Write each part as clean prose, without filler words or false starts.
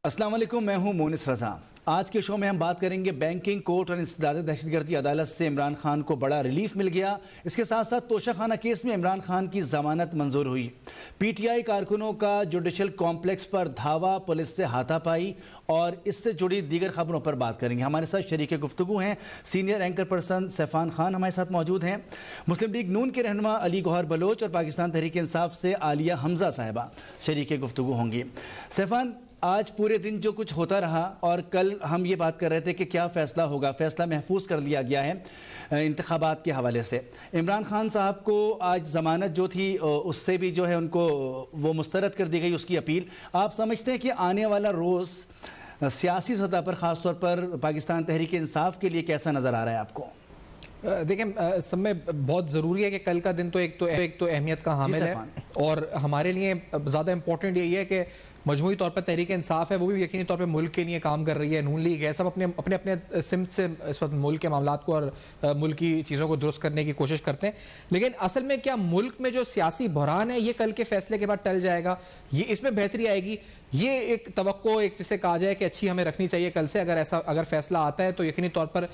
अस्सलाम वालेकुम, मैं हूं मोनिस रजा। आज के शो में हम बात करेंगे बैंकिंग कोर्ट और इंसदाद दहशतगर्दी अदालत से इमरान खान को बड़ा रिलीफ मिल गया। इसके साथ साथ तोशाखाना केस में इमरान खान की जमानत मंजूर हुई। पीटीआई कारकुनों का जुडिशल कॉम्प्लेक्स पर धावा, पुलिस से हाथापाई और इससे जुड़ी दीगर खबरों पर बात करेंगे। हमारे साथ शरीक गुफ्तगू हैं सीनियर एंकर पर्सन सैफान खान हमारे साथ मौजूद हैं, मुस्लिम लीग नून के रहनुमा अली गौहर बलोच और पाकिस्तान तहरीक इंसाफ से आलिया हमजा साहिबा शरीक गुफ्तगू होंगी। सैफान, आज पूरे दिन जो कुछ होता रहा और कल हम ये बात कर रहे थे कि क्या फ़ैसला होगा, फ़ैसला महफूज कर लिया गया है इंतखाबात के हवाले से। इमरान खान साहब को आज ज़मानत जो थी उससे भी जो है उनको वो मुस्तरद कर दी गई उसकी अपील। आप समझते हैं कि आने वाला रोज़ सियासी सतह पर ख़ास तौर पर पाकिस्तान तहरीक इंसाफ के लिए कैसा नज़र आ रहा है आपको? देखिए, सब में बहुत ज़रूरी है कि कल का दिन तो एक तो अहमियत का हामिल है और हमारे लिए ज़्यादा इम्पोर्टेंट यही है कि मजमूई तौर पर तहरीक इंसाफ है वो भी यकीनी तौर पर मुल्क के लिए काम कर रही है, नून लीग है, सब अपने अपने अपने सिमत से इस वक्त मुल्क के मामलात को और मुल्क की चीज़ों को दुरुस्त करने की कोशिश करते हैं। लेकिन असल में क्या मुल्क में जो सियासी बहरान है ये कल के फैसले के बाद टल जाएगा, ये इसमें बेहतरी आएगी? ये एक तवक्को, एक जिसे कहा जाए कि अच्छी हमें रखनी चाहिए कल से। अगर फैसला आता है तो यकीनी तौर पर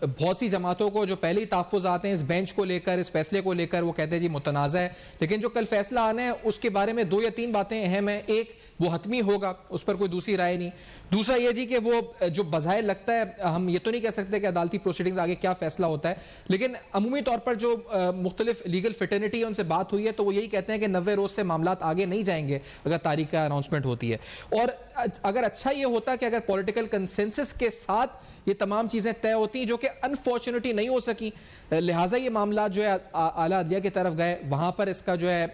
बहुत सी जमातों को जो पहले ही तहफ़्फ़ुज़ आते हैं इस बेंच को लेकर, इस फैसले को लेकर, वो कहते हैं जी मुतनाज़ा है। लेकिन जो कल फैसला आना है उसके बारे में 2 या 3 बातें अहम हैं। एक, वो हतमी होगा, उस पर कोई दूसरी राय नहीं। दूसरा ये जी कि वो जो बज़ाहिर लगता है, हम ये तो नहीं कह सकते कि अदालती प्रोसीडिंग्स आगे क्या फैसला होता है, लेकिन अमूमी तौर पर जो मुख्तलिफ लीगल फिटर्निटी है उनसे बात हुई है तो वो यही कहते हैं कि 90 रोज से मामलात आगे नहीं जाएंगे अगर तारीख का अनाउंसमेंट होती है। और अगर अच्छा ये होता कि अगर पॉलिटिकल कंसेंसस के साथ ये तमाम चीज़ें तय होती जो कि अनफॉर्चुनेटली नहीं हो सकी, लिहाजा ये मामला जो है आला अदलिया की तरफ गए, वहाँ पर इसका जो है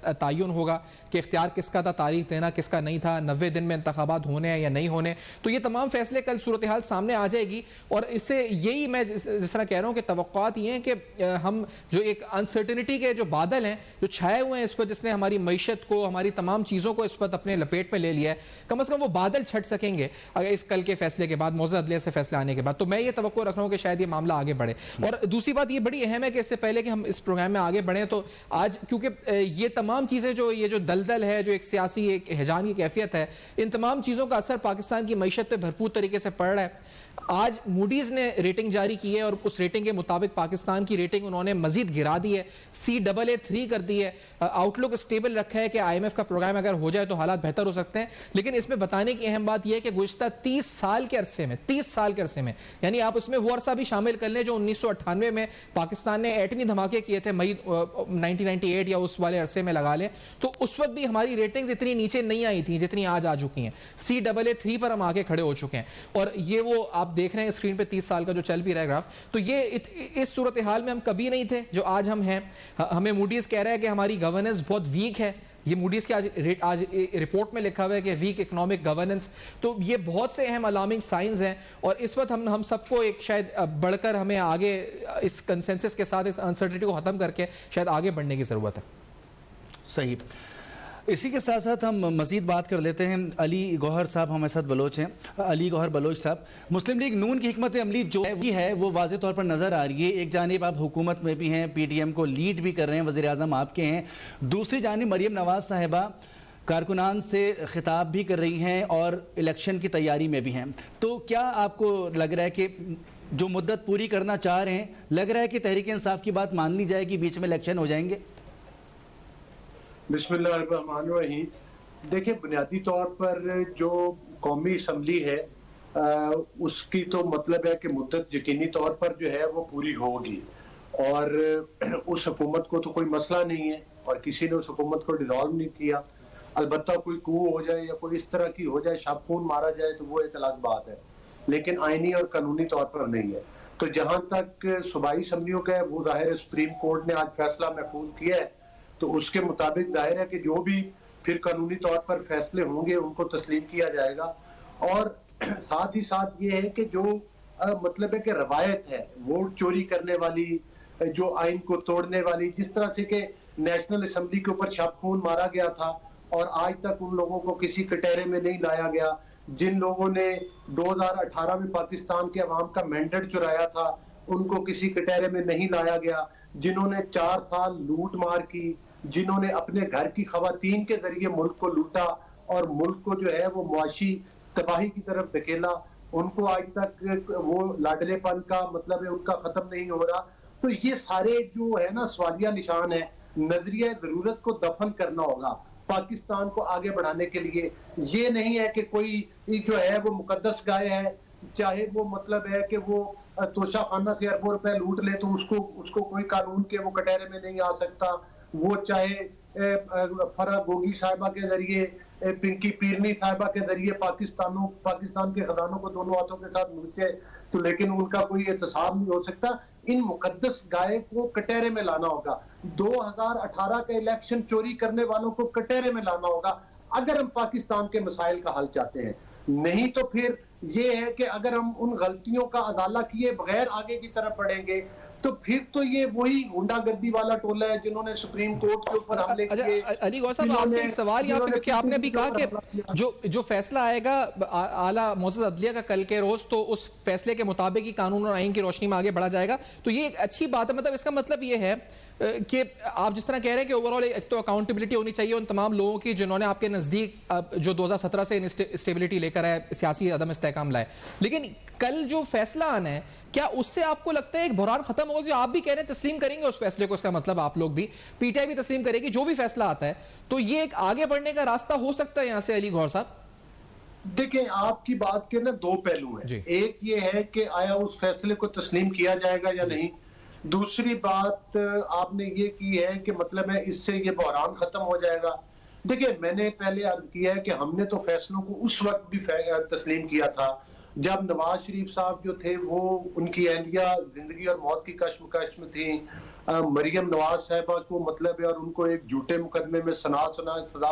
तयन होगा कि इख्तियार किसका था तारीख देना, किसका नहीं था, 90 दिन में इंतखाबात होने हैं या नहीं होने। तो ये तमाम फैसले कल सूरत हाल सामने आ जाएगी और इससे यही मैं जिस तरह कह रहा हूँ कि तवक्कुआत ये हैं कि हम जो एक अनसर्टिनिटी के जो बादल हैं जो छाए हुए हैं इस पर, जिसने हमारी मईशत को, हमारी तमाम चीज़ों को इस वक्त अपने लपेट में ले लिया है, कम से कम वो बादल छट सकेंगे अगर इस कल के फैसले के बाद, मौजूदा अदलिया से फैसला आने के बाद। तो मैं ये तवक्को रख रहा हूँ कि शायद ये मामला आगे बढ़े। और दूसरी बात ये बड़ी अहम है कि इससे पहले कि हम इस प्रोग्राम में आगे बढ़ें तो आज क्योंकि ये तमाम चीज़ें जो ये जो दलदल है, जो एक सियासी एक हिजान की कैफियत है, इन तमाम चीज़ों का असर पाकिस्तान की मईशत पे भरपूर तरीके से पड़ रहा है। आज मूडीज ने रेटिंग जारी की है और उस रेटिंग के मुताबिक पाकिस्तान की रेटिंग उन्होंने मजीद गिरा दी है, CAA3 कर दी है। आउटलुक स्टेबल रखा है कि IMF का प्रोग्राम अगर हो जाए तो हालात बेहतर हो सकते हैं। लेकिन इसमें बताने की अहम बात यह है कि गुज़श्ता 30 साल के अरसे में, यानी आप उसमें वो अरसा भी शामिल कर लें जो 1998 में पाकिस्तान ने एटमी धमाके किए थे, मई 1998 या उस वाले अरसे में लगा लें, तो उस वक्त भी हमारी रेटिंग्स इतनी नीचे नहीं आई थी जितनी आज आ चुकी हैं। CAA3 पर हम आके खड़े हो चुके हैं और ये वो आप देख रहे हैं स्क्रीन पे 30 साल का जो चल भी रहा है ग्राफ। तो ये इस सूरत हाल में हम कभी नहीं थे जो आज हम हैं। हमें मूडीज कह रहा है कि हमारी गवर्नेंस बहुत वीक है, ये मूडीज के आज रिपोर्ट में लिखा हुआ है कि वीक इकोनॉमिक गवर्नेंस। तो ये बहुत से अहम अलार्मिंग साइंस हैं और इस वक्त हम सबको एक शायद बढ़कर हमें आगे इस कंसेंसस के साथ इस अनसर्टिनिटी को खत्म करके शायद आगे बढ़ने की जरूरत है। सही। इसी के साथ साथ हम मज़ीद बात कर लेते हैं। अली गौहर साहब हमारे साथ बलोच हैं। अली गौहर बलोच साहब, मुस्लिम लीग नून की हिकमत अमली जो है वो वाज़े तौर पर नज़र आ रही है। एक जानिब आप हुकूमत में भी हैं, PTM को लीड भी कर रहे हैं, वज़ीर आज़म आपके हैं। दूसरी जानिब मरीम नवाज़ साहिबा कारकुनान से खिताब भी कर रही हैं और इलेक्शन की तैयारी में भी हैं। तो क्या आपको लग रहा है कि जो मुद्दत पूरी करना चाह रहे हैं, लग रहा है कि तहरीक इंसाफ की बात मान ली जाएगी, बीच में इलेक्शन हो जाएंगे? बिस्मिल्लाहिर्रहमानिर्रहीम। देखिए, बुनियादी तौर पर जो कौमी असम्बली है उसकी तो मतलब है कि मुद्दत यकीनी तौर पर जो है वो पूरी होगी और उस हुकूमत को तो कोई मसला नहीं है और किसी ने उस हुकूमत को डिसॉल्व नहीं किया। अलबत्ता कोई कू हो जाए या कोई इस तरह की हो जाए, शब खून मारा जाए, तो वो एक अलग बात है, लेकिन आईनी और कानूनी तौर पर नहीं है। तो जहाँ तक सूबाई असम्बलियों का है वो जाहिर है सुप्रीम कोर्ट ने आज फैसला महफूज किया है, तो उसके मुताबिक जाहिर है कि जो भी फिर कानूनी तौर पर फैसले होंगे उनको तस्लीम किया जाएगा। और साथ ही साथ ये है कि जो मतलब है कि रवायत है वोट चोरी करने वाली, जो आइन को तोड़ने वाली, जिस तरह से कि नेशनल असम्बली के ऊपर शब खून मारा गया था और आज तक उन लोगों को किसी कटहरे में नहीं लाया गया, जिन लोगों ने 2018 में पाकिस्तान के अवाम का मैंडेट चुराया था उनको किसी कटहरे में नहीं लाया गया, जिन्होंने 4 साल लूट मार की, जिन्होंने अपने घर की खवातीन के जरिए मुल्क को लूटा और मुल्क को जो है वो मुआशी तबाही की तरफ धकेला, उनको आज तक वो लाडलेपन का मतलब है उनका खत्म नहीं हो रहा। तो ये सारे जो है ना सवालिया निशान है, नजरिया जरूरत को दफन करना होगा पाकिस्तान को आगे बढ़ाने के लिए। ये नहीं है कि कोई जो है वो मुकद्दस गाय है, चाहे वो मतलब है कि वो तोशा खाना से अरबों रुपए लूट ले तो उसको कोई कानून के वो कटहरे में नहीं आ सकता। वो चाहे फरा गोगी साहिबा के जरिए, पिंकी पीरनी साहिबा के जरिए पाकिस्तान के खजानों को दोनों हाथों के साथ मिलते, तो लेकिन उनका कोई एहतसाब नहीं हो सकता। इन मुकद्दस गाय को कटहरे में लाना होगा। 2018 का इलेक्शन चोरी करने वालों को कटहरे में लाना होगा अगर हम पाकिस्तान के मसाइल का हल चाहते हैं। नहीं तो फिर ये है कि अगर हम उन गलतियों का अदाला किए बगैर आगे की तरफ बढ़ेंगे तो फिर तो ये वही गुंडागर्दी वाला टोला है जिन्होंने सुप्रीम कोर्ट के ऊपर हमले किए। अली गौहर साहब, आपसे एक सवाल यहाँ पे, क्योंकि आपने अभी कहा कि जो फैसला आएगा आला मुअज़्ज़ज़ अदलिया का कल के रोज, तो उस फैसले के मुताबिक ही कानून और आइन की रोशनी में आगे बढ़ा जाएगा। तो ये एक अच्छी बात है। मतलब इसका मतलब ये है कि आप जिस तरह कह रहे हैं कि ओवरऑल एक तो अकाउंटेबिलिटी होनी चाहिए उन तमाम लोगों की जिन्होंने आपके नजदीक जो 2017 से स्टेबिलिटी लेकर आए, सियासी अदम इस्तेहकाम लाए, लेकिन कल जो फैसला आना है क्या उससे आपको लगता है एक बुहरान खत्म होगा? जो आप भी कह रहे हैं तस्लीम करेंगे उस फैसले को, इसका मतलब आप लोग भी, पीटीआई भी तस्लीम करेगी जो भी फैसला आता है, तो ये एक आगे बढ़ने का रास्ता हो सकता है यहां से? अली गौहर साहब देखिए, आपकी बात के ना दो पहलू हैं। एक ये है कि आया उस फैसले को तस्लीम किया जाएगा या नहीं। दूसरी बात आपने ये की है कि मतलब है इससे ये बहरान खत्म हो जाएगा। देखिए, मैंने पहले अर्ज किया है कि हमने तो फैसलों को उस वक्त भी तस्लीम किया था जब नवाज शरीफ साहब जो थे वो उनकी अहलिया जिंदगी और मौत की कश्मकश में थी। मरियम नवाज साहिबा को मतलब है और उनको एक झूठे मुकदमे में सजा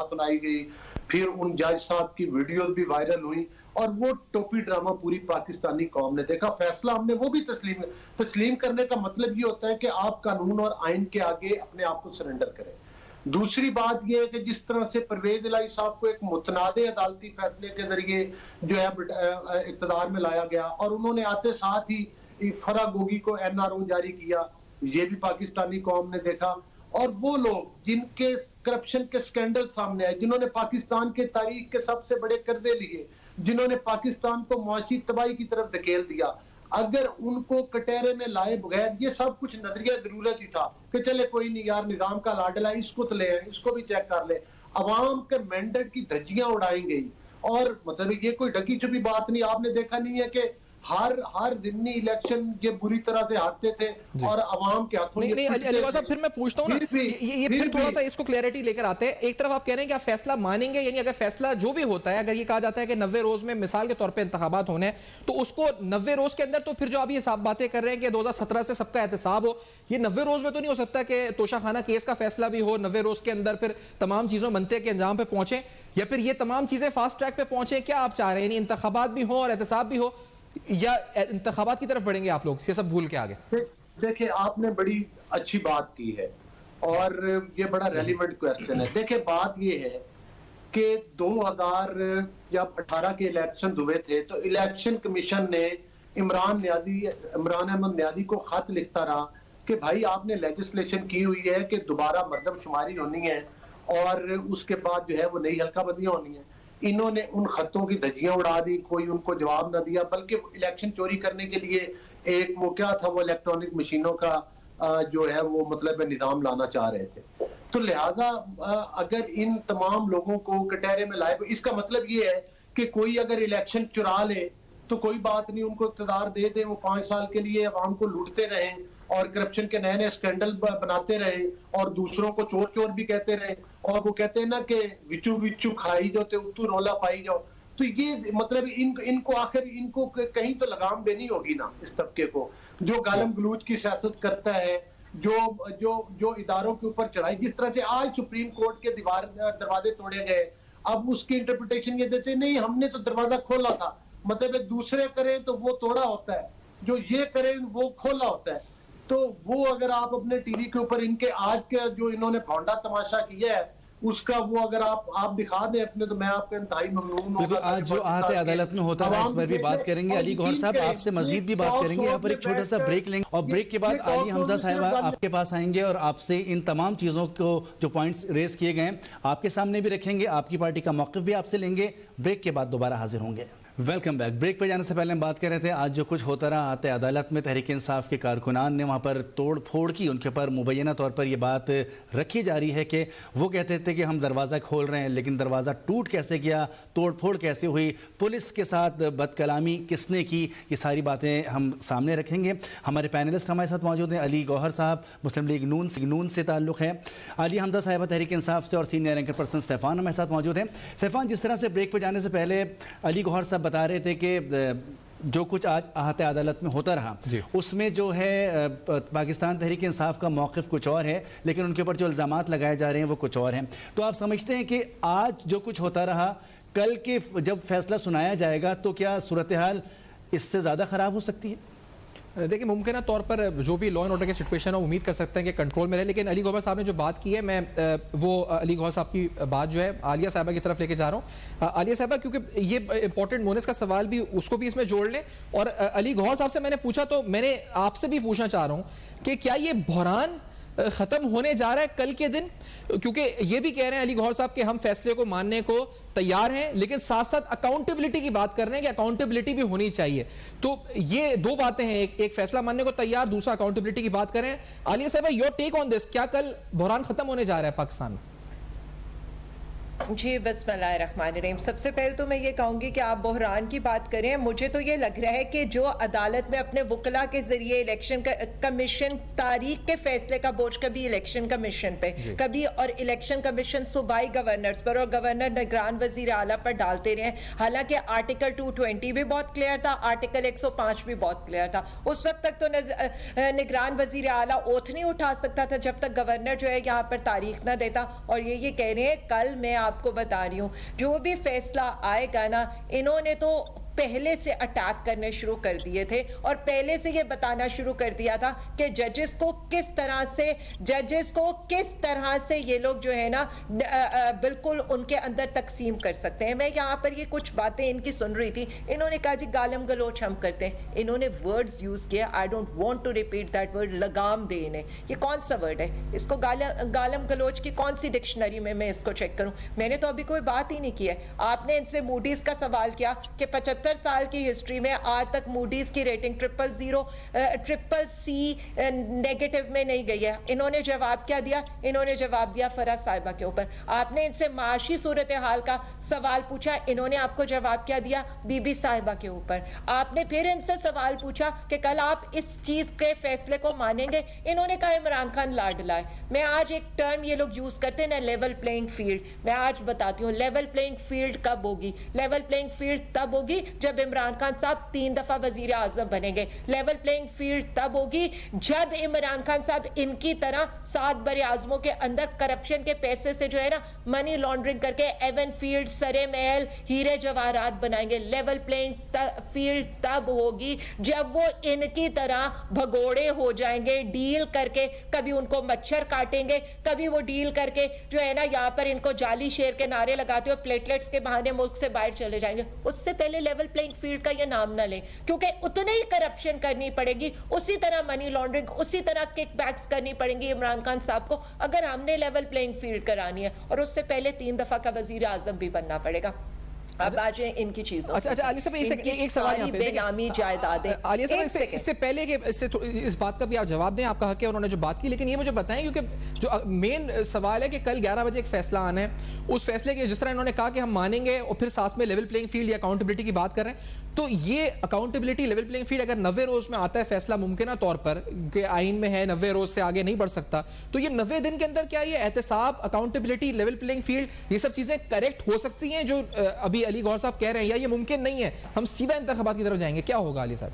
सुनाई गई। फिर उन जज साहब की वीडियोस भी वायरल हुई और वो टोपी ड्रामा पूरी पाकिस्तानी कौम ने देखा। फैसला हमने वो भी तस्लीम करने का मतलब ये होता है कि आप कानून और आइन के आगे अपने आप को सरेंडर करें। दूसरी बात यह है कि जिस तरह से परवेज इलाही साहब को एक मुतनादे अदालती फैसले के जरिए जो है इक़्तिदार में लाया गया और उन्होंने आते साथ ही फरा गोगी को NRO जारी किया, ये भी पाकिस्तानी कौम ने देखा। और वो लोग जिनके करप्शन के स्कैंडल सामने आए, जिन्होंने पाकिस्तान के तारीख के सबसे बड़े कर्जे लिए, जिन्होंने पाकिस्तान को मुआशी तबाही की तरफ धकेल दिया, अगर उनको कटहरे में लाए बगैर ये सब कुछ नजरिया जरूरत ही था कि चले कोई नहीं यार, निजाम का लाडला इसको तो ले आए, इसको भी चेक कर ले, अवाम के मैंडेट की धज्जियां उड़ाई गई। और मतलब ये कोई ढकी छुपी बात नहीं, आपने देखा नहीं है कि हर जिमनी इलेक्शन ये बुरी तरह से हारते थे और अवाम के हाथों नहीं, अली गौहर साहब, फिर मैं पूछता हूं ना, ये फिर थोड़ा सा इसको क्लैरिटी लेकर आते हैं। एक तरफ आप कह रहे हैं कि आप फैसला मानेंगे, यानी अगर फैसला जो भी होता है, अगर ये कहा जाता है कि 90 रोज में मिसाल के तौर पे इंतखाबात होने हैं, तो उसको 90 रोज के अंदर, तो फिर जो आप ये साफ बातें कर रहे हैं कि 2017 से सबका एहतसाब हो, ये 90 रोज में तो नहीं हो सकता कि तोशाखाना केस का फैसला भी हो 90 रोज के अंदर, फिर तमाम चीजों बनते के अंजाम पे पहुंचे, या फिर ये तमाम चीजें फास्ट ट्रैक पे पहुंचे? क्या आप चाह रहे हैं, इंतखाबात भी हो और एहतसाब भी हो, या इंतखाबात की तरफ बढ़ेंगे आप लोग ये सब भूल के आगे? देखिए, आपने बड़ी अच्छी बात की है और ये बड़ा रेलिवेंट क्वेश्चन है। देखिए, बात ये है कि 2018 के इलेक्शन हुए थे तो इलेक्शन कमीशन ने इमरान अहमद न्यादी को खत लिखता रहा कि भाई आपने लेजिस्लेशन की हुई है कि दोबारा मर्दमशुमारी होनी है और उसके बाद जो है वो नई हल्काबंदियां होनी है। इन्होंने उन खतों की धज्जियां उड़ा दी, कोई उनको जवाब न दिया, बल्कि इलेक्शन चोरी करने के लिए एक वो क्या था, वो इलेक्ट्रॉनिक मशीनों का जो है वो मतलब निजाम लाना चाह रहे थे। तो लिहाजा अगर इन तमाम लोगों को कटहरे में लाए, इसका मतलब ये है कि कोई अगर इलेक्शन चुरा ले तो कोई बात नहीं, उनको इक़्तिदार दे दें, वो 5 साल के लिए अवाम को लूटते रहें और करप्शन के नए नए स्कैंडल बनाते रहे और दूसरों को चोर चोर भी कहते रहे। और वो कहते हैं ना कि विचू विचू खाई जाओ ते उतू रोला पाई जाओ। तो ये मतलब इनको आखिर इनको कहीं तो लगाम देनी होगी ना, इस तबके को जो गालम गलूच की सियासत करता है, जो इदारों के ऊपर चढ़ाई, जिस तरह से आज सुप्रीम कोर्ट के दरवाजे तोड़े गए, अब उसकी इंटरप्रिटेशन ये देते नहीं हमने तो दरवाजा खोला था, मतलब दूसरे करें तो वो तोड़ा होता है, जो ये करें वो खोला होता है। तो वो अगर आप अपने टीवी के ऊपर इनके आज के जो इन्होंने भौंडा तमाशा किया है उसका वो अगर आप दिखा दें अपने, तो मैं आपका इंतहाई ममनून होगा। आज जो आहत अदालत में होता है इस पर भी बात करेंगे। अली गौहर साहब आपसे मजीद भी बात करेंगे। यहाँ पर एक छोटा सा ब्रेक लेंगे और ब्रेक के बाद आली हमजा साहिबा आपके पास आएंगे और आपसे इन तमाम चीज़ों को जो पॉइंट्स रेज किए गए आपके सामने भी रखेंगे, आपकी पार्टी का मौक़िफ़ भी आपसे लेंगे। ब्रेक के बाद दोबारा हाजिर होंगे। Welcome back. ब्रेक पे जाने से पहले हम बात कर रहे थे आज जो कुछ होता रहा आते अदालत में तहरीक इंसाफ के कारकुनान ने वहाँ पर तोड़ फोड़ की, उनके ऊपर मुबैना तौर पर ये बात रखी जा रही है कि वो कहते थे कि हम दरवाज़ा खोल रहे हैं, लेकिन दरवाज़ा टूट कैसे गया, तोड़ फोड़ कैसे हुई, पुलिस के साथ बदकलामी किसने की, ये सारी बातें हम सामने रखेंगे। हमारे पैनलिस्ट हमारे साथ मौजूद हैं। अली गौहर साहब मुस्लिम लीग नून से ताल्लुक़ है, आली हमजा साहिबा तहरीक इंसाफ से, और सीनियर एंकर पर्सन सैफान हमारे साथ मौजूद हैं। सैफान, जिस तरह से ब्रेक पर जाने से पहले अली गौहर साहब बता रहे थे कि जो कुछ आज आहत अदालत में होता रहा उसमें जो है पाकिस्तान तहरीक इंसाफ का मौक़िफ़ कुछ और है, लेकिन उनके ऊपर जो इल्ज़ामात लगाए जा रहे हैं वो कुछ और हैं। तो आप समझते हैं कि आज जो कुछ होता रहा, कल के जब फैसला सुनाया जाएगा तो क्या सूरत हाल इससे ज़्यादा ख़राब हो सकती है? देखिए, मुमकिन तौर पर जो भी लॉ एंड ऑर्डर की सिचुएशन है उम्मीद कर सकते हैं कि कंट्रोल में रहे, लेकिन अली गौहर साहब ने जो बात की है, मैं वो अली गौहर साहब की बात जो है आलिया साहिबा की तरफ लेके जा रहा हूँ। आलिया साहिबा, क्योंकि ये इंपॉर्टेंट मोनिस का सवाल भी, उसको भी इसमें जोड़ लें। और अली गौहर साहब से मैंने पूछा, तो मैंने आपसे भी पूछना चाह रहा हूँ कि क्या ये बहरान खत्म होने जा रहा है कल के दिन? क्योंकि ये भी कह रहे हैं अली गौहर साहब कि हम फैसले को मानने को तैयार हैं, लेकिन साथ साथ अकाउंटेबिलिटी की बात कर रहे हैं कि अकाउंटेबिलिटी भी होनी चाहिए। तो ये दो बातें हैं, एक फैसला मानने को तैयार, दूसरा अकाउंटेबिलिटी की बात करें। आलिया साहब, योर टेक ऑन दिस, क्या कल बहरान खत्म होने जा रहा है पाकिस्तान में? जी, बिस्मिल्लाहिर्रहमानिर्रहीम। सबसे पहले तो मैं ये कहूँगी कि आप बहरान की बात करें, मुझे तो ये लग रहा है कि जो अदालत में अपने वकला के जरिए इलेक्शन कमीशन तारीख के फैसले का बोझ कभी इलेक्शन कमीशन पे, कभी और इलेक्शन कमीशन सूबाई गवर्नर्स पर और गवर्नर निगरान वजीर आला पर डालते रहे। हालांकि आर्टिकल 220 भी बहुत क्लियर था, आर्टिकल 105 भी बहुत क्लियर था। उस वक्त तक तो निगरान वजीर आला ओथ नहीं उठा सकता था जब तक गवर्नर जो है यहाँ पर तारीख ना देता। और ये कह रहे हैं, कल मैं आपको बता रही हूं, जो भी फैसला आएगा ना, इन्होंने तो पहले से अटैक करने शुरू कर दिए थे और पहले से ये बताना शुरू कर दिया था कि जजेस को किस तरह से ये लोग जो है ना बिल्कुल उनके अंदर तकसीम कर सकते हैं। मैं यहाँ पर ये कुछ बातें इनकी सुन रही थी, इन्होंने कहा जी गालम गलोच हम करते हैं, इन्होंने वर्ड्स यूज किया, I don't want to repeat that word, लगाम दे इन्हें। ये कौन सा वर्ड है? इसको गालम गलोच की कौन सी डिक्शनरी में मैं इसको चेक करूं? मैंने तो अभी कोई बात ही नहीं की है। आपने इनसे मूडीज का सवाल किया कि 75 साल की हिस्ट्री में आज तक मूडीज की रेटिंग 000 नेगेटिव में नहीं गई है। इन्होंने जवाब क्या दिया? इन्होंने जवाब दिया फराज साहिबा के ऊपर। आपने इनसे माशी सूरत हाल का सवाल पूछा, इन्होंने आपको जवाब क्या दिया? बीबी साहिबा के ऊपर। आपने फिर इनसे सवाल पूछा कि कल आप इस चीज के फैसले को मानेंगे, इन्होंने कहा इमरान खान लाडला है। मैं आज एक टर्म ये लोग यूज करते हैं ना, लेवल प्लेइंग फील्ड, मैं आज बताती हूँ लेवल प्लेइंग फील्ड कब होगी। लेवल प्लेइंग फील्ड तब होगी जब इमरान खान साहब 3 दफा वजीर आजम बनेंगे। लेवल प्लेइंग फील्ड तब होगी जब इमरान खान साहब इनकी तरह 7 बड़े आजमों के अंदर करप्शन के पैसे से जो है ना मनी लॉन्ड्रिंग करके एवन फील्ड, सरे महल, हीरे जवाहरात बनाएंगे। लेवल प्लेइंग फील्ड तब होगी जब वो इनकी तरह भगोड़े हो जाएंगे, डील करके, कभी उनको मच्छर काटेंगे, कभी वो डील करके जो है ना यहाँ पर इनको जाली शेर के नारे लगाते हो, प्लेटलेट्स के बहाने मुल्क से बाहर चले जाएंगे। उससे पहले लेवल प्लेइंग फील्ड का ये नाम ना लें, क्योंकि उतने ही करप्शन करनी पड़ेगी, उसी तरह मनी लॉन्ड्रिंग, उसी तरह किकबैक्स करनी पड़ेंगी इमरान खान साहब को, अगर हमने लेवल प्लेइंग फील्ड करानी है। और उससे पहले 3 दफा का वजीर आजम भी बनना पड़ेगा। अब आ जाए इनकी चीजों। अच्छा, आलिया साहब, एक सवाल यहाँ पे, बेनामी जायदादें। आलिया साहब, इससे पहले कि इस बात का भी आप जवाब दें, आपका हक है, उन्होंने जो बात की, लेकिन ये मुझे बताएं, क्योंकि जो मेन सवाल है कि कल 11 बजे एक फैसला आना है, उस फैसले के जिस तरह इन्होंने कहा कि हम मानेंगे और फिर साथ में लेवल प्लेइंग फील्ड या अकाउंटेबिलिटी की बात कर रहे हैं, तो ये अकाउंटेबिलिटी, लेवल प्लेइंग फील्ड अगर 90 रोज में आता है फैसला मुमकिन तौर पर कि आइन में है 90 रोज से आगे नहीं बढ़ सकता, तो ये 90 दिन के अंदर क्या ये एहतसाब, अकाउंटेबिलिटी, लेवल प्लेइंग फील्ड, ये सब चीजें करेक्ट हो सकती हैं जो अभी अली गौहर साहब कह रहे हैं, या ये मुमकिन नहीं है, हम सीधा इंतखाबात की तरफ जाएंगे? क्या होगा अली साहब?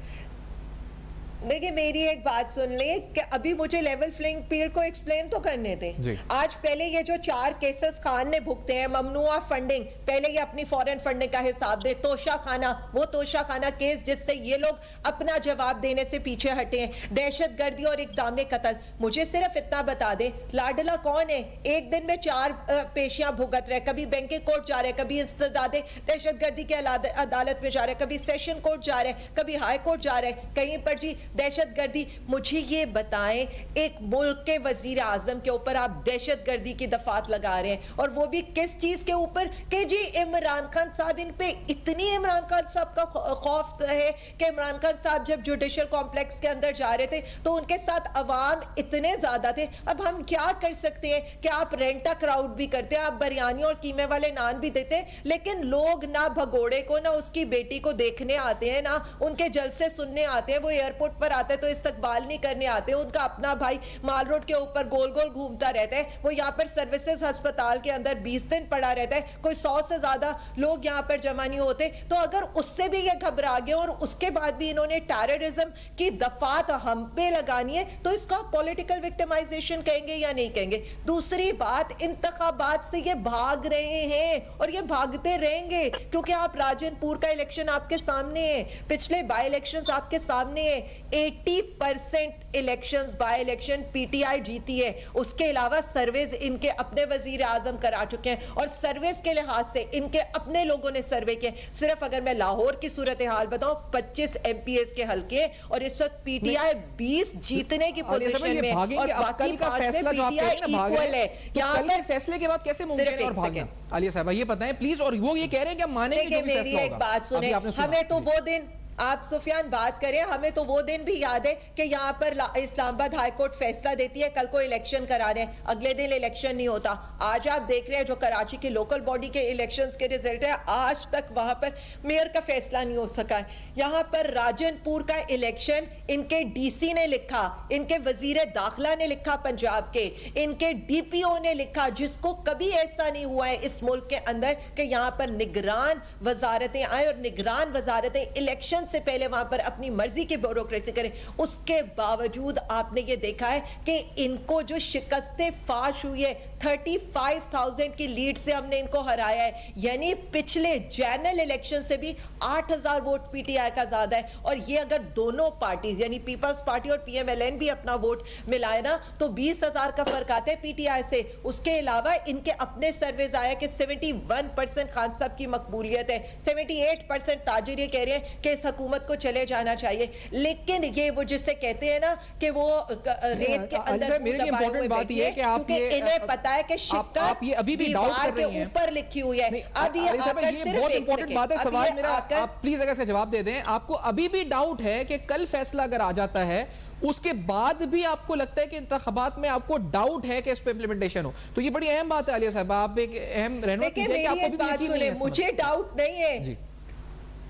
देखिए मेरी एक बात सुन ले कि अभी मुझे लेवल प्लेइंग फील्ड को एक्सप्लेन तो करने दें। आज पहले ये जो 4 केसेस खान ने भुगते हैं, ममनुआ फंडिंग, पहले ये अपनी फॉरेन फंडिंग का हिसाब दे, तोशा खाना, वो तोशा खाना केस जिससे ये लोग अपना जवाब देने से पीछे हटे हैं, दहशतगर्दी और इक़दाम कत्ल। मुझे सिर्फ इतना बता दे लाडला कौन है? एक दिन में 4 पेशियां भुगत रहे, कभी बैंकिंग कोर्ट जा रहे, कभी इंसदादे दहशतगर्दी के अदालत में जा रहे, कभी सेशन कोर्ट जा रहे, कभी हाई कोर्ट जा रहे, कहीं पर जी दहशतगर्दी। मुझे ये बताएं, एक मुल्क के वजीर आजम के ऊपर आप दहशतगर्दी की दफात लगा रहे हैं, और वो भी किस चीज के ऊपर कि जी इमरान खान साहब, इन पे इतनी इमरान खान साहब का खौफ है कि इमरान खान साहब जब जुडिशियल कॉम्प्लेक्स के अंदर जा रहे थे तो उनके साथ अवाम इतने ज्यादा थे। अब हम क्या कर सकते हैं कि आप रेंटा क्राउड भी करते हैं, आप बिरयानी और कीमे वाले नान भी देते हैं, लेकिन लोग ना भगोड़े को, ना उसकी बेटी को देखने आते हैं, ना उनके जलसे सुनने आते हैं। वो एयरपोर्ट पर आते हैं तो इस्तकबाल नहीं करने आते। उनका अपना भाई माल रोड के ऊपर गोल गोल घूमता रहता है, वो यहाँ पर सर्विसेज अस्पताल के अंदर 20 दिन पड़ा रहता है, कोई 100 से ज्यादा लोग यहाँ पर जमा नहीं होते। तो अगर उससे भी ये घबरा गए और उसके बाद भी इन्होंने टेररिज्म की दफात हम पे लगानी है, तो इसको आप पॉलिटिकल विक्टिमाइजेशन कहेंगे या नहीं कहेंगे? दूसरी बात, इंतखाबात से ये भाग रहे हैं और ये भागते रहेंगे, क्योंकि आप राजनपुर का इलेक्शन आपके सामने है, पिछले बाई इलेक्शंस आपके सामने है। 80% इलेक्शंस बाय इलेक्शन पीटीआई जीती है। उसके अलावा सर्वेज इनके अपने वजीर आजम करा चुके हैं, और सर्वेज के लिहाज से इनके अपने लोगों ने सर्वे किए। सिर्फ अगर मैं लाहौर की सूरत हाल बताऊं, 25 एमपीएस के हल्के और इस वक्त पीटीआई 20 जीतने की पोजीशन में, और बाकी का फैसला जो आप कह रहे हैं ना, भाग रहे हैं, तो कल के फैसले के बाद कैसे मुमकिन है और भागना? आलिया साहब ये बताएं प्लीज। और वो ये कह रहे हैं कि मानेंगे जो भी फैसला होगा। मेरी एक बात सुने, हमें तो वो दिन, आप सुफियान बात करें, हमें तो वो दिन भी याद है कि यहाँ पर इस्लामाबाद हाई कोर्ट फैसला देती है कल को इलेक्शन करा रहे हैं, अगले दिन इलेक्शन नहीं होता। आज आप देख रहे हैं जो कराची के लोकल बॉडी के इलेक्शंस के रिजल्ट है, आज तक वहां पर मेयर का फैसला नहीं हो सका है। यहाँ पर राजनपुर का इलेक्शन इनके डीसी ने लिखा, इनके वजीर दाखिला ने लिखा पंजाब के, इनके डीपीओ ने लिखा, जिसको कभी ऐसा नहीं हुआ है इस मुल्क के अंदर कि यहाँ पर निगरान वजारतें आए और निगरान वजारतें इलेक्शन से पहले वहां पर अपनी मर्जी की ब्यूरोक्रेसी करें। उसके बावजूद आपने ये देखा है कि इनको जो शिकस्ते फाश हुई है, 35,000 की लीड से हमने इनको हराया है, यानी पिछले जनरल इलेक्शन से भी 8,000 वोट पीटीआई का ज्यादा है। और ये अगर दोनों पार्टी यानी पीपल्स पार्टी और पीएमएलएन भी अपना वोट मिलाए ना, तो 20,000 का फर्क आता है पीटीआई से। उसके अलावा इनके अपने सर्वेज आया कि 71% खान साहब की मकबूलियत है, 78% ताजिर ये कह रहे हैं कि इस हुकूमत को चले जाना चाहिए। लेकिन ये वो जिससे कहते हैं ना कि वो रेत के अंदर, मेरे लिए इंपॉर्टेंट बात ये है कि आप ये इन्हें पता है कि आप ये अभी भी डाउट कर रही हैं, ऊपर लिखी हुई है। अब ये बहुत इंपॉर्टेंट बात है। सवाल मेरा, आप प्लीज अगर इसका जवाब दे दें। आपको अभी भी डाउट है कि कल फैसला अगर आ जाता है, उसके बाद भी आपको लगता है कि इंतखाबात में आपको डाउट है कि इस पे इंप्लीमेंटेशन हो? तो ये बड़ी अहम बात है आलिया साहब, आप एक अहम रहनुमा कीजिए कि आपको भी यकीन नहीं है। मुझे डाउट नहीं है,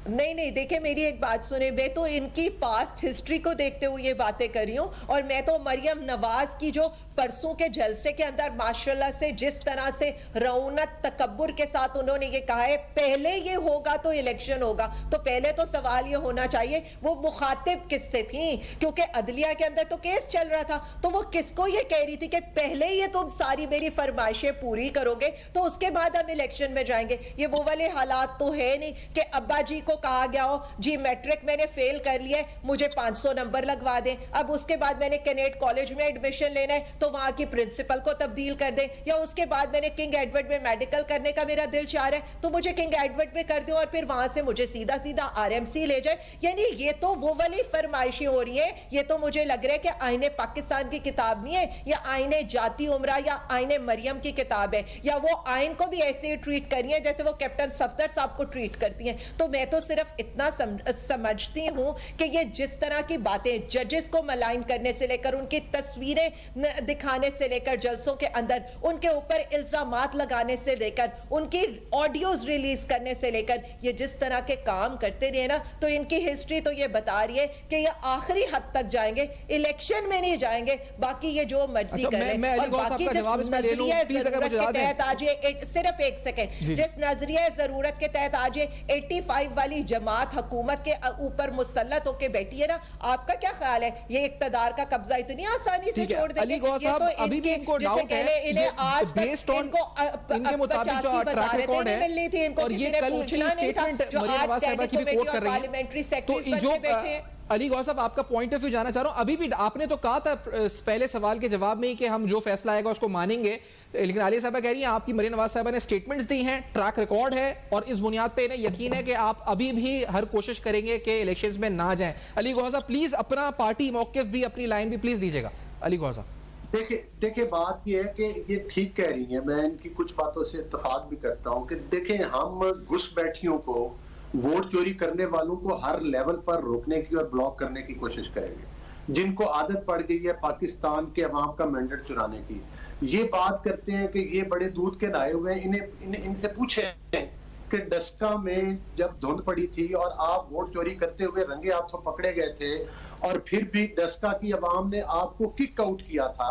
नहीं देखिए मेरी एक बात सुने, मैं तो इनकी पास्ट हिस्ट्री को देखते हुए ये बातें कर रही हूँ। और मैं तो मरियम नवाज की जो परसों के जलसे के अंदर माशाल्लाह से जिस तरह से रौनक तकब्बुर के साथ उन्होंने ये कहा है पहले ये होगा तो इलेक्शन होगा, तो पहले तो सवाल ये होना चाहिए वो मुखातिब किससे थी? क्योंकि अदलिया के अंदर तो केस चल रहा था, तो वो किसको ये कह रही थी कि पहले ये तुम सारी मेरी फरमाइशें पूरी करोगे तो उसके बाद हम इलेक्शन में जाएंगे। ये वो वाले हालात तो है नहीं कि अब्बा जी को कहा गया हो जी मैट्रिक मैंने फेल कर लिया है, मुझे 500 नंबर लगवा दें, अब उसके बाद मैंने कैनेट कॉलेज में एडमिशन लेना है तो वहां की प्रिंसिपल को तब्दील कर दें, या उसके बाद मैंने किंग एडवर्ड में मेडिकल करने का मेरा दिल चाह रहा है तो मुझे किंग एडवर्ड में कर दो और फिर वहां से मुझे सीधा सीधा आरएमसी ले जाए। यानी ये तो वो वाली फरमाइशें हो रही है। ये तो मुझे लग रहा है कि आईने पाकिस्तान की किताब नहीं है, या आईने जाती उमरा या आईने मरियम की किताब है, या वो आइन को भी ऐसे ही ट्रीट करी है जैसे वो कैप्टन सफदर साहब को ट्रीट करती हैं। तो मैं तो सिर्फ इतना समझती हूं कि ये जिस तरह की बातें जजेस को मलाइन करने से लेकर उनकी तस्वीरें दिखाने से लेकर जलसों के अंदर उनके ऊपर इल्जामात लगाने से लेकर उनकी ऑडियोज रिलीज करने से लेकर ये जिस तरह के काम करते रहे ना, तो इनकी हिस्ट्री तो ये बता रही है कि ये आखिरी हद तक जाएंगे, इलेक्शन में नहीं जाएंगे, बाकी ये जो मर्जी करें। और बाकी सिर्फ एक सेकंड, जिस नजरिया जरूरत के तहत आज 85 वाली वाली जमात हुकूमत के ऊपर मुसल्लत होकर बैठी है ना, आपका क्या ख्याल है ये इक्तदार का कब्जा इतनी आसानी से छोड़ देंगे? अली गौहर साहब, अभी भी इनको डाउट है, इन्हें आज बेस्ड ऑन इनके मुताबिक जो ट्रैक रिकॉर्ड है और ये कल की स्टेटमेंट मरीम नवाज साहिबा की भी कोट कर रही है, तो जो अली गौहर साहब आपका पॉइंट ऑफ व्यू जानना चाह रहा हूं। अभी भी आपने तो कहा था पहले सवाल के जवाब में ही कि हम जो फैसला आएगा उसको मानेंगे, लेकिन आलिया साहबा कह रही हैं आपकी मरीम नवाज साहिबा ने स्टेटमेंट्स दी हैं, ट्रैक रिकॉर्ड है और इस बुनियाद पे इन्हें यकीन है कि आप अभी भी हर कोशिश करेंगे कि इलेक्शंस में ना जाएं। अली गौहर साहब प्लीज अपना पार्टी मौकिफ भी, अपनी लाइन भी प्लीज दीजिएगा। अली गौहर साहब देखिए बात ये है कि ये ठीक कह रही है, मैं इनकी कुछ बातों से इत्तेफाक भी करता हूं कि देखें हम घुसपैठियों को, वोट चोरी करने वालों को हर लेवल पर रोकने की और ब्लॉक करने की कोशिश करेंगे। जिनको आदत पड़ गई है पाकिस्तान के अवाम का मैंडेट चुराने की, ये बात करते हैं कि ये बड़े दूध के नहाए हुए हैं, इनसे पूछे कि डस्का में जब धुंध पड़ी थी और आप वोट चोरी करते हुए रंगे हाथों पकड़े गए थे और फिर भी डस्का की अवाम ने आपको किक आउट किया था,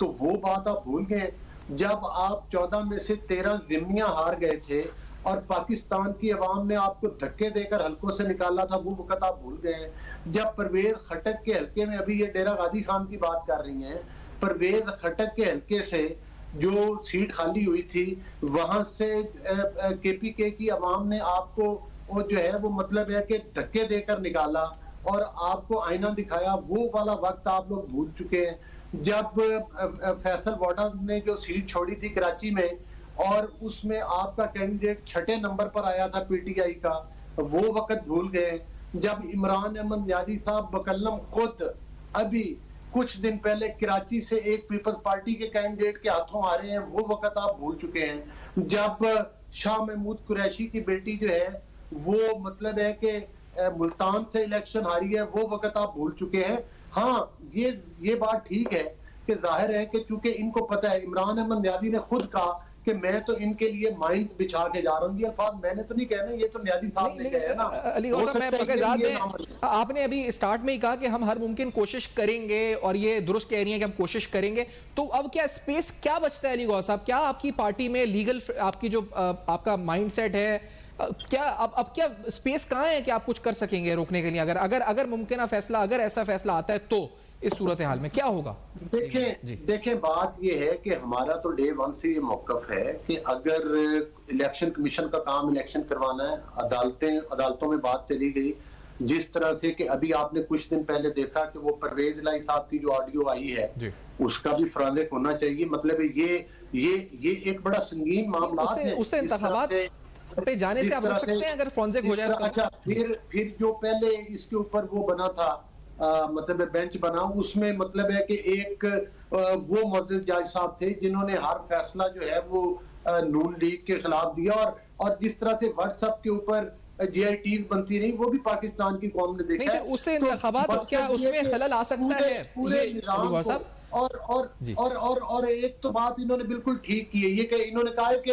तो वो बात आप भूल गए। जब आप 14 में से 13 जिम्मियां हार गए थे और पाकिस्तान की अवाम ने आपको धक्के देकर हलकों से निकाला था, वो वक्त आप भूल गए। जब परवेज खटक के हलके में, अभी ये डेरा गाजी खान की बात कर रही हैं, परवेज खटक के हलके से जो सीट खाली हुई थी वहां से केपीके की अवाम ने आपको वो जो है वो मतलब है कि धक्के देकर निकाला और आपको आईना दिखाया, वो वाला वक्त आप लोग भूल चुके हैं। जब फैसल वाडा ने जो सीट छोड़ी थी कराची में और उसमें आपका कैंडिडेट 6ठे नंबर पर आया था पीटीआई का, वो वक्त भूल गए। जब इमरान अहमद नियाजी साहब बकल्लम खुद अभी कुछ दिन पहले कराची से एक पीपल्स पार्टी के कैंडिडेट के हाथों आ रहे हैं, वो वक्त आप भूल चुके हैं। जब शाह महमूद कुरैशी की बेटी जो है वो मतलब है कि मुल्तान से इलेक्शन हारी है, वो वक्त आप भूल चुके हैं। हाँ, ये बात ठीक है कि जाहिर है कि चूंकि इनको पता है, इमरान अहमद नियाजी ने खुद कहा कि मैं तो इनके लिए माइंड बिछा के जा रहा हूं। ये अल्फाज मैंने तो नहीं कहना, ये तो न्याजी साहब ने कहा है ना। अली गौहर साहब, मैं बगैर दें, आपने अभी स्टार्ट में ही कहा कि हम हर मुमकिन कोशिश करेंगे और ये दुरुस्त कह रही है कि हम कोशिश करेंगे, तो अब क्या स्पेस क्या बचता है अली गौहर साहब? क्या आपकी पार्टी में लीगल आपकी जो आपका माइंड सेट है, क्या अब क्या स्पेस कहां है कि आप कुछ कर सकेंगे रोकने के लिए? अगर मुमकिन फैसला, अगर ऐसा फैसला आता है तो इस सूरत हाल में क्या होगा? देखें बात यह है कि हमारा तो डे वन से ये मौकफ है कि अगर इलेक्शन कमीशन का काम इलेक्शन करवाना है, अदालतों में बात चली गई जिस तरह से कि अभी आपने कुछ दिन पहले देखा कि वो परवेज इलाही साहब की जो ऑडियो आई है उसका भी फॉरेंसिक होना चाहिए। मतलब ये एक बड़ा संगीन मामला है। उससे इंतखाबात पे जाने से आप रोक सकते हैं अगर फॉरेंसिक हो जाए। अच्छा, फिर जो पहले इसके ऊपर वो बना था मतलब बेंच बना, उसमें मतलब है कि एक वो मौजूद जज साहब थे जिन्होंने हर फैसला जो है वो नून लीग के खिलाफ दिया और जिस तरह से व्हाट्सएप के ऊपर जीआईटीज बनती रही वो भी पाकिस्तान की कौम ने देखा है। उससे इंतखाबात क्या उसमें खलल आ सकता है पूरे निजाम को? और एक तो बात इन्होंने बिल्कुल ठीक की है, ये कि इन्होंने कहा है कि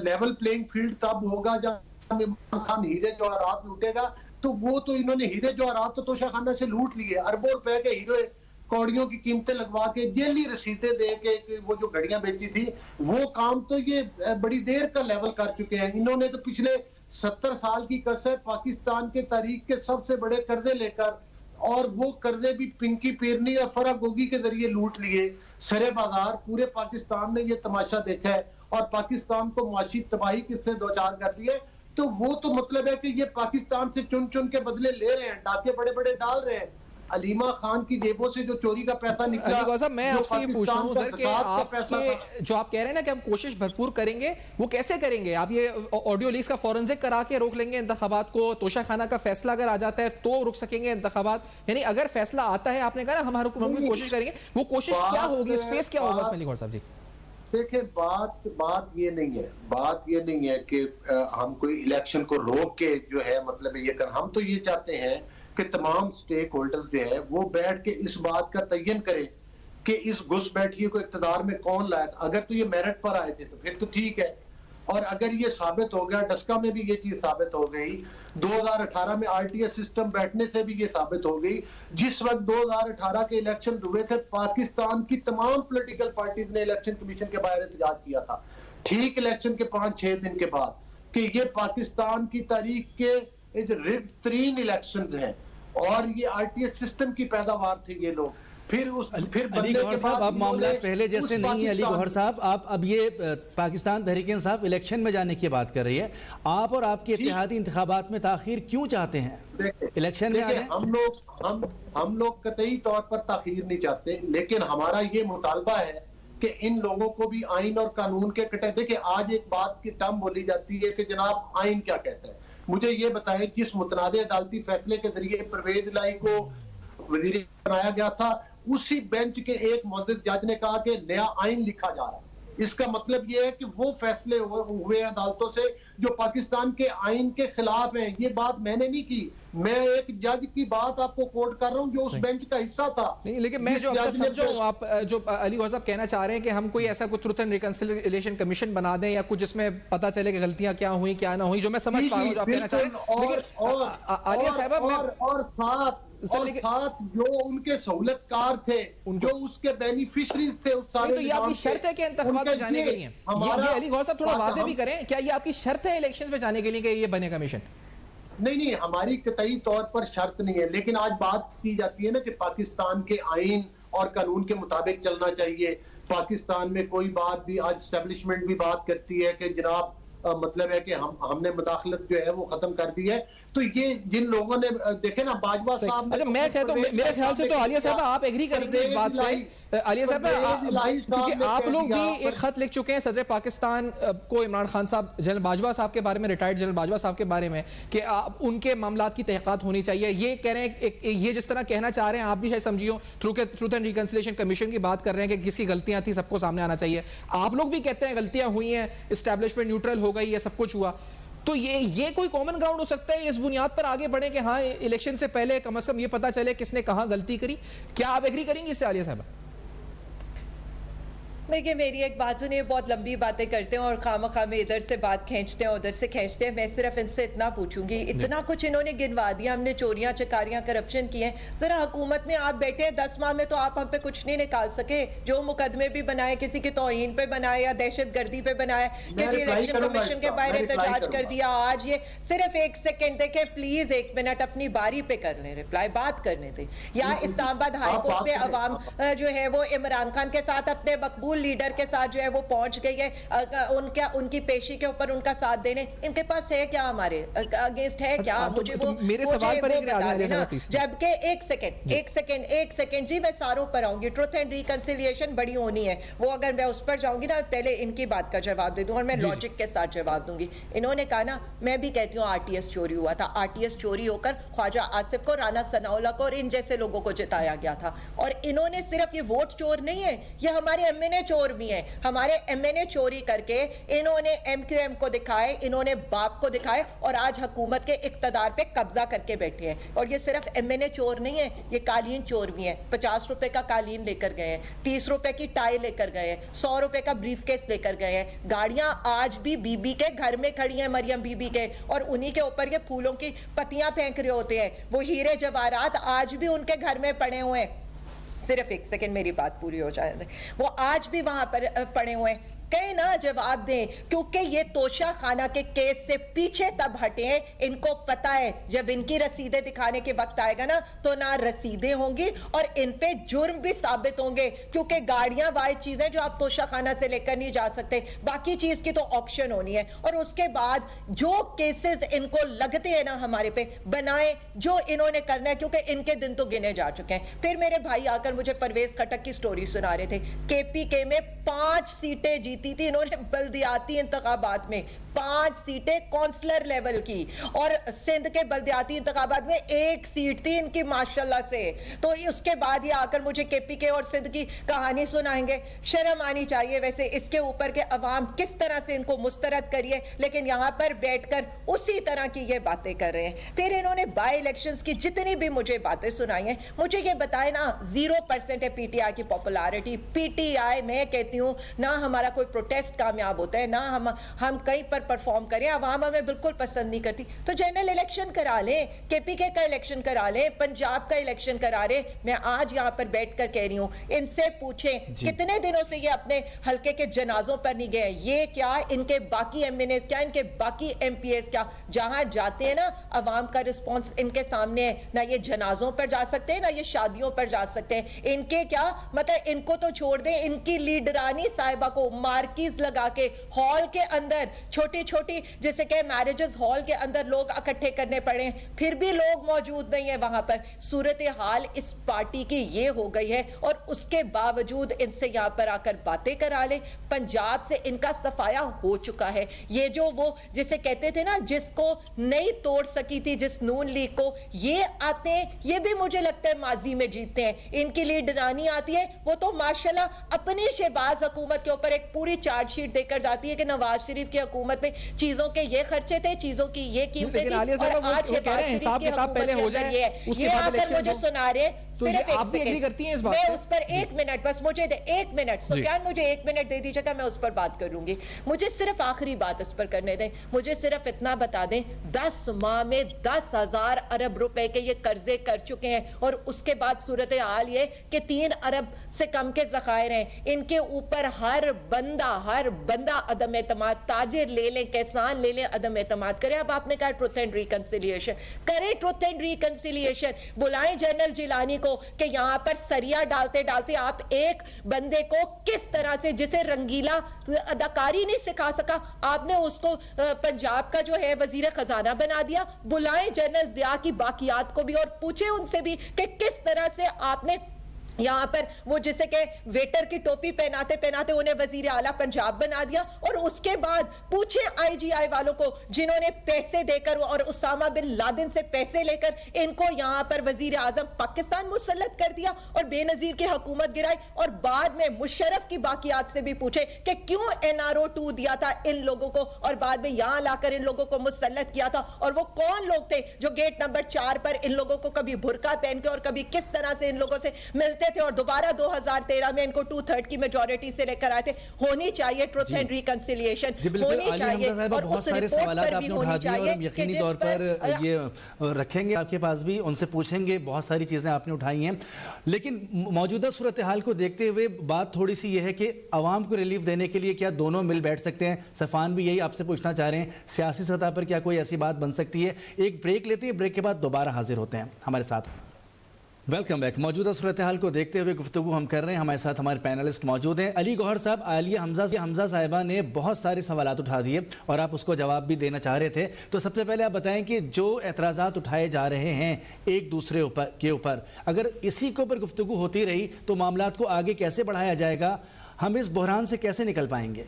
लेवल प्लेइंग फील्ड तब होगा जब इमरान खान हीरे जवाहरात लूटेगा। तो वो तो इन्होंने हीरे जवाहरात तो तोशाखाना से लूट लिए, अरबों रुपए के हीरे कौड़ियों की कीमतें लगवा के जेली रसीदें दे के वो जो घड़ियां बेची थी, वो काम तो ये बड़ी देर का लेवल कर चुके हैं। इन्होंने तो पिछले 70 साल की कसर पाकिस्तान के तारीख के सबसे बड़े कर्जे लेकर, और वो कर्जे भी पिंकी पीरनी और फरा गोगी के जरिए लूट लिए। सरे बाजार पूरे पाकिस्तान ने ये तमाशा देखा है और पाकिस्तान को मुआशी तबाही किससे दो चार कर दिए। तो वो तो मतलब है कि ये पाकिस्तान से चुन चुन के बदले ले रहे हैं, डाके बड़े बड़े डाल रहे हैं। अलीमा खान की जेबों से जो चोरी का पैसा निकला, मैं आपसे ये पूछ रहा हूं सर कि आपके जो आप कह रहे हैं ना कि हम कोशिश भरपूर करेंगे, वो कैसे करेंगे? आप ये ऑडियो लीक्स का फॉरेंसिक करा के रोक लेंगे इंतखाबात को? तोशाखाना का फैसला अगर आ जाता है तो रुक सकेंगे इंतखाबात? यानी अगर फैसला आता है, आपने कहा ना हम हर कोशिश करेंगे, वो कोशिश क्या होगी, स्पेस क्या होगा उसमें? अली गौहर साहब जी देखिए, बात ये नहीं है कि हम कोई इलेक्शन को रोक के जो है मतलब ये कर, हम तो ये चाहते हैं कि तमाम स्टेक होल्डर्स जो है वो बैठ के इस बात का तयन करें कि इस घुसपैठिए को इख्तिदार में कौन लाया। अगर तो ये मेरिट पर आए थे तो फिर तो ठीक है, और अगर ये साबित हो गया, डस्का में भी ये चीज साबित हो गई, 2018 में आरटीएस सिस्टम बैठने से भी ये साबित हो गई। जिस वक्त 2018 के इलेक्शन हुए थे, पाकिस्तान की तमाम पॉलिटिकल पार्टीज ने इलेक्शन कमीशन के बाहर एहतजाज किया था, ठीक इलेक्शन के 5-6 दिन के बाद, कि ये पाकिस्तान की तारीख के तरीन इलेक्शंस हैं और ये आरटीएस सिस्टम की पैदावार थे ये लोग। फिर अली गौहर साहब, अब मामला पहले जैसे नहीं है। अली गौहर साहब, आप अब ये पाकिस्तान तहरीक इंसाफ इलेक्शन में जाने की बात कर रही है, आप और आपके इत्तेहादी इंतखाबात में ताखीर क्यों चाहते हैं? इलेक्शन में आ जाए। हम लोग कतई तौर पर ताखीर नहीं चाहते, लेकिन हमारा ये मुतालबा है कि इन लोगों को भी आइन और कानून के कटे। देखिए, आज एक बात की टर्म बोली जाती है कि जनाब आइन क्या कहता है। मुझे ये बताएं, जिस मुतनादे अदालती फैसले के जरिए परवेज इलाही को वजीर बनाया गया था, उसी बेंच के एक मुअज़्ज़िज़ जज ने कहा कि नया आइन लिखा जा रहा है। इसका मतलब यह है कि वो फैसले हुए अदालतों से जो पाकिस्तान के आइन के खिलाफ हैं। ये बात मैंने नहीं की, मैं एक जज की बात आपको कोट कर रहा हूं जो उस बेंच का हिस्सा था। नहीं, लेकिन मैं जो समझो, आप जो अली गौहर साहब कहना चाह रहे हैं कि हम कोई ऐसा कुछ ट्रुथ एंड रिकंसिलिएशन कमीशन बना दें या कुछ जिसमें पता चले कि गलतियां क्या हुई क्या ना हुई, जो मैं समझ पा रहा हूं जो आप कहना चाह रहे हैं। लेकिन आलिया साहब, साथ जो उनके सहूलतकार थे, जो उसके बेनिफिशरीज थे, उस सारे तो ये आपकी शर्त है कि इंतखाबात में जाने के लिए? ये अली गौहर साहब थोड़ा वाज़ेह भी करें, क्या ये आपकी शर्त है इलेक्शंस में जाने के लिए कि ये बने कमीशन? नहीं, हमारी कतई तौर पर शर्त नहीं है, लेकिन आज बात की जाती है ना कि पाकिस्तान के आइन और कानून के मुताबिक चलना चाहिए। पाकिस्तान में कोई बात भी, आज एस्टेब्लिशमेंट भी बात करती है कि जनाब मतलब है कि हमने मुदाखलत जो है वो खत्म कर दी है। तो ये जिन लोगों ने देखे ना, बाजवा साहब, अच्छा मैं कहता हूं, मेरे ख्याल से तो आलिया साहब आप एग्री करेंगे इस बात से। आलिया साहब, क्योंकि आप लोग भी एक खत लिख चुके हैं सदर पाकिस्तान को, इमरान खान साहब, जनरल बाजवा साहब के बारे में, रिटायर्ड जनरल बाजवा साहब के बारे में, कि उनके मामलात की तहकीकात होनी चाहिए। ये कह रहे हैं, ये जिस तरह कहना चाह रहे हैं आप भी शायद समझियो, ट्रूथ एंड रिकंसिलिएशन कमीशन की बात कर रहे हैं कि किसकी गलतियां थी सबको सामने आना चाहिए। आप लोग भी कहते हैं गलतियां हुई हैं, एस्टैब्लिशमेंट न्यूट्रल हो गई, ये सब कुछ हुआ। तो ये कोई कॉमन ग्राउंड हो सकता है, इस बुनियाद पर आगे बढ़े कि हाँ इलेक्शन से पहले कम से कम ये पता चले किसने कहां गलती करी? क्या आप एग्री करेंगे इससे आलिया साहब? देखिए, मेरी एक बात सुनिए, बहुत लंबी बातें करते हैं और खामखा में इधर से बात खींचते हैं उधर से खींचते हैं। मैं सिर्फ इनसे इतना पूछूंगी, इतना कुछ इन्होंने गिनवा दिया, हमने चोरियां चकारियां करप्शन किए हैं। जरा हुकूमत में आप बैठे हैं 10 माह में, तो आप हम पे कुछ नहीं निकाल सके। जो मुकदमे भी बनाए, किसी की तौहीन पे बनाए या दहशत गर्दी पे बनाए, कि जी इलेक्शन कमीशन के बाहर एहतजाज कर दिया। आज ये सिर्फ 1 सेकेंड देखें प्लीज, 1 मिनट अपनी बारी पे कर ले रिप्लाई, बात करने दें। या इस्लामाबाद हाईकोर्ट पे अवाम जो है वो इमरान खान के साथ, अपने मकबूल लीडर के साथ जो है वो पहुंच गई है, उनकी पेशी के ऊपर उनका साथ देने। इनके पास है क्या, हमारे अगेंस्ट है क्या? मुझे वो मेरे सवाल पर जबकि एक सेकंड जी, मैं सारों पर आऊंगी। ट्रुथ एंड रिकंसिलिएशन बड़ी होनी है, वो अगर मैं उस पर जाऊंगी ना, पहले इनकी बात का जवाब दे दूं और मैं लॉजिक के साथ जवाब दूंगी। इन्होंने कहा ना, मैं भी कहती हूँ आरटीएस चोरी हुआ था। आरटीएस चोरी होकर ख्वाजा आसिफ को, राना सनाउल्लाह को और इन जैसे लोगों को जिताया गया था। और इन्होंने सिर्फ ये वोट चोर नहीं है, ये हमारे एमएनए चोर भी हैं। हमारे एमएनए चोरी करके इन्होंने एमक्यूएम को दिखाए, इन्होंने बाप को दिखाए और आज हुकूमत के इक्तदार पे कब्जा करके बैठे हैं। और ये सिर्फ एमएनए चोर नहीं है, ये कालीन चोर भी हैं। 50 रुपए का कालीन लेकर गए हैं, 30 रुपए की टाई लेकर गए हैं, 100 रुपए का ब्रीफकेस लेकर गए हैं। गाड़ियां आज भी बीबी के घर में खड़ी हैं, मरियम बीबी के, और उन्हीं के ऊपर ये फूलों की पत्तियां फेंक रहे होते हैं। वो हीरे जवाहरात आज भी उनके घर में पड़े हुए हैं। सिर्फ 1 सेकेंड मेरी बात पूरी हो जाए। वो आज भी वहां पर पड़े हुए हैं। कहीं ना जवाब दें, क्योंकि ये तोशा खाना के केस से पीछे तब हटे हैं। इनको पता है जब इनकी रसीदें दिखाने के वक्त आएगा ना, तो ना रसीदें होंगी और इन पे जुर्म भी साबित होंगे, क्योंकि गाड़ियां वाइज चीजें जो आप तोशा खाना से लेकर नहीं जा सकते, बाकी चीज की तो ऑक्शन होनी है। और उसके बाद जो केसेस इनको लगते हैं ना हमारे पे, बनाए जो इन्होंने करना है, क्योंकि इनके दिन तो गिने जा चुके हैं। फिर मेरे भाई आकर मुझे परवेज खटक की स्टोरी सुना रहे थे। केपीके में 5 सीटें जीती थी इन्होंने बल्दियाती इंतखाबात में, 5 सीटें काउंसलर लेवल की, और सिंध के बल्दियाती इंतखाबात में 1 सीट थी इनकी माशाल्लाह से। तो उसके बाद ये आकर मुझे केपीके और सिंध की कहानी सुनाएंगे। शर्म आनी चाहिए वैसे इसके ऊपर के अवाम किस तरह से इनको मुस्तरद करिए, लेकिन यहां पर बैठकर उसी तरह की ये बातें कर रहे हैं। फिर इन्होंने बाई इलेक्शंस की जितनी भी मुझे बातें सुनाई हैं, मुझे ये बताए ना 0% है पीटीआई की पॉपुलैरिटी। पीटीआई मैं कहती हूं ना हमारा कोई प्रोटेस्ट कामयाब होता है, ना हम कहीं पर परफॉर्म करें। आवाम हमें बिल्कुल पसंद नहीं करती, तो जनरल इलेक्शन करा लें, केपीके का इलेक्शन करा लें, पंजाब का इलेक्शन करा लें। मैं आज यहाँ पर बैठ कर कह रही हूँ, इनसे पूछें कितने दिनों से ये अपने हल्के के जनाजों पर नहीं गए। ये क्या इनके बाकी एमएनएस क्या, इनके बाकी एमपीएस क्या, जहां जाते हैं ना अवाम का रिस्पॉन्स इनके सामने है। ना ये जनाजों पर जा सकते हैं, ना ये शादियों पर जा सकते हैं। इनके क्या मतलब, इनको तो छोड़ दें, इनकी लीडरानी साहिबा को मार्कीज लगा के हॉल के अंदर छोटी छोटी जैसे कि मैरिजेस हॉल के अंदर लोग इकट्ठे करने पड़े, फिर भी लोग मौजूद नहीं है वहां पर। सूरत हाल इस पार्टी की ये हो गई है और उसके बावजूद इनसे यहां पर आकर बातें करा ले। पंजाब से इनका सफाया हो चुका है। ये जो वो जिसे कहते थे ना, जिसको नहीं तोड़ सकी थी जिस नून लीग को, ये आते हैं, ये भी मुझे लगता है माजी में जीतते हैं। इनकी लीडरानी आती है, वो तो माशाल्लाह अपनी शहबाज हुकूमत के ऊपर एक पूरी चार्जशीट देकर जाती है कि नवाज शरीफ की हुकूमत में चीजों के ये खर्चे थे, चीजों की ये कीमतें थी, और आज शहबाज शरीफ की हुकूमत के अंदर ये आकर मुझे सुना रहे। तो सिर्फ आप भी एग्री करती हैं इस बात मैं उस पर 1 मिनट, बस मुझे दे 1 मिनट, सुफियान मुझे 1 मिनट दे दीजिएगा, मैं उस पर बात करूंगी। मुझे सिर्फ आखिरी बात इस पर करने दें। मुझे सिर्फ इतना बता दें, 10 माह में 10,000 अरब रुपए के ये कर्जे कर चुके हैं, और उसके बाद सूरत हाल ये कि 3 अरब से कम के ज़खायर हैं। इनके ऊपर हर बंदा अदम एतमाद, ताजिर ले लें, किसान ले लें, अदम एतमाद करे। अब आपने कहा ट्रुथ एंड रिकंसिलिएशन करें, ट्रुथ एंड रिकंसिलिएशन बुलाएं जनरल जिलानी को कि यहां पर सरिया डालते डालते आप एक बंदे को किस तरह से, जिसे रंगीला अदाकारी नहीं सिखा सका, आपने उसको पंजाब का जो है वजीर खजाना बना दिया। बुलाएं जनरल जिया की बाकियात को भी और पूछे उनसे भी कि किस तरह से आपने यहां पर वो जिसे के वेटर की टोपी पहनाते पहनाते उन्हें वजीर आला पंजाब बना दिया। और उसके बाद पूछे आईजीआई वालों को जिन्होंने पैसे देकर और उसामा बिन लादेन से पैसे लेकर इनको यहां पर वजीर आजम पाकिस्तान मुसल्लत कर दिया और बेनजीर की हुकूमत गिराई। और बाद में मुशर्रफ की बाकियात से भी पूछे कि क्यों NRO 2 दिया था इन लोगों को, और बाद में यहां लाकर इन लोगों को मुसल्लत किया था। और वो कौन लोग थे जो गेट नंबर 4 पर इन लोगों को कभी बुर्का पहन के और कभी किस तरह से इन लोगों से मिलते थे, और दोबारा 2013 में इनको 2/3 की मेजॉरिटी से लेकर आए थे। होनी चाहिए ट्रुथ एंड रिकंसिलिएशन, होनी चाहिए। और बहुत सारे सवाल आपने उठा दिए और हम यकीनी तौर पर ये रखेंगे आपके पास भी, उनसे पूछेंगे। बहुत सारी चीजें आपने उठाई हैं, लेकिन मौजूदा सूरत हाल को देखते हुए बात थोड़ी सी ये है कि आवाम को रिलीफ देने के लिए क्या दोनों मिल बैठ सकते हैं? सफान भी यही आपसे पूछना चाह रहे हैं, सियासी सतह पर क्या कोई ऐसी बात बन सकती है? एक ब्रेक लेते हैं, ब्रेक के बाद दोबारा हाजिर होते हैं हमारे साथ। Welcome back. मौजूदा सूरत हाल को देखते हुए गुफ्तगू हम कर रहे हैं। हमारे साथ हमारे पैनलिस्ट मौजूद हैं। अली गौहर साहब, आलिया हमजा साहिबा ने बहुत सारे सवालात उठा दिए और आप उसको जवाब भी देना चाह रहे थे। तो सबसे पहले आप बताएं कि जो एतराज़ात उठाए जा रहे हैं एक दूसरे के ऊपर, अगर इसी के ऊपर गुफ्तगू होती रही तो मामलात को आगे कैसे बढ़ाया जाएगा? हम इस बहरान से कैसे निकल पाएंगे?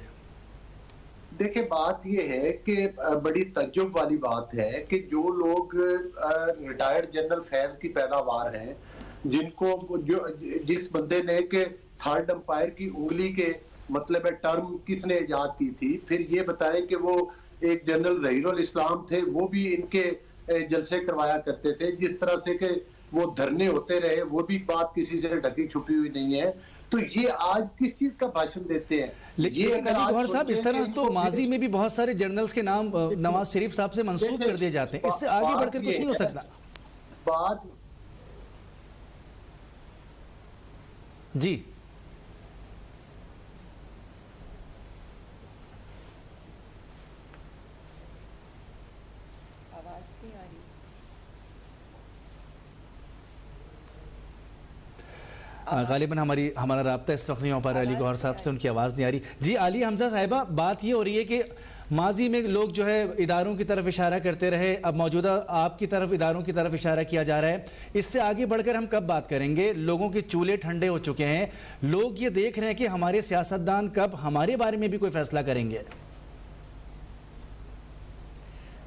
देखिए, बात यह है कि बड़ी तज्जुब वाली बात है कि जो लोग रिटायर्ड जनरल फैज की पैदावार हैं, जिनको जिस बंदे ने के थर्ड अंपायर की उंगली के मतलब है टर्म किसने इजाद की थी, फिर ये बताए कि वो एक जनरल ज़हीरुल इस्लाम थे, वो भी इनके जलसे करवाया करते थे। जिस तरह से कि वो धरने होते रहे, वो भी बात किसी से ढकी छुपी हुई नहीं है। तो ये आज किस चीज का भाषण देते हैं? लेकिन अली गौहर साहब, इस तरह तो माजी में भी बहुत सारे जनरल्स के नाम नवाज शरीफ साहब से मंसूब कर दिए जाते हैं। इससे आगे बढ़कर कुछ नहीं हो सकता। बात जी, गालिबन हमारा राब्ता इस वक्त नहीं हो पा रहा अली गौहर साहब से, उनकी आवाज़ नहीं आ रही। जी आलिया हमजा साहिबा, बात ये हो रही है कि माजी में लोग जो है इदारों की तरफ इशारा करते रहे, अब मौजूदा आपकी तरफ इदारों की तरफ इशारा किया जा रहा है। इससे आगे बढ़कर हम कब बात करेंगे? लोगों के चूल्हे ठंडे हो चुके हैं, लोग ये देख रहे हैं कि हमारे सियासतदान कब हमारे बारे में भी कोई फैसला करेंगे।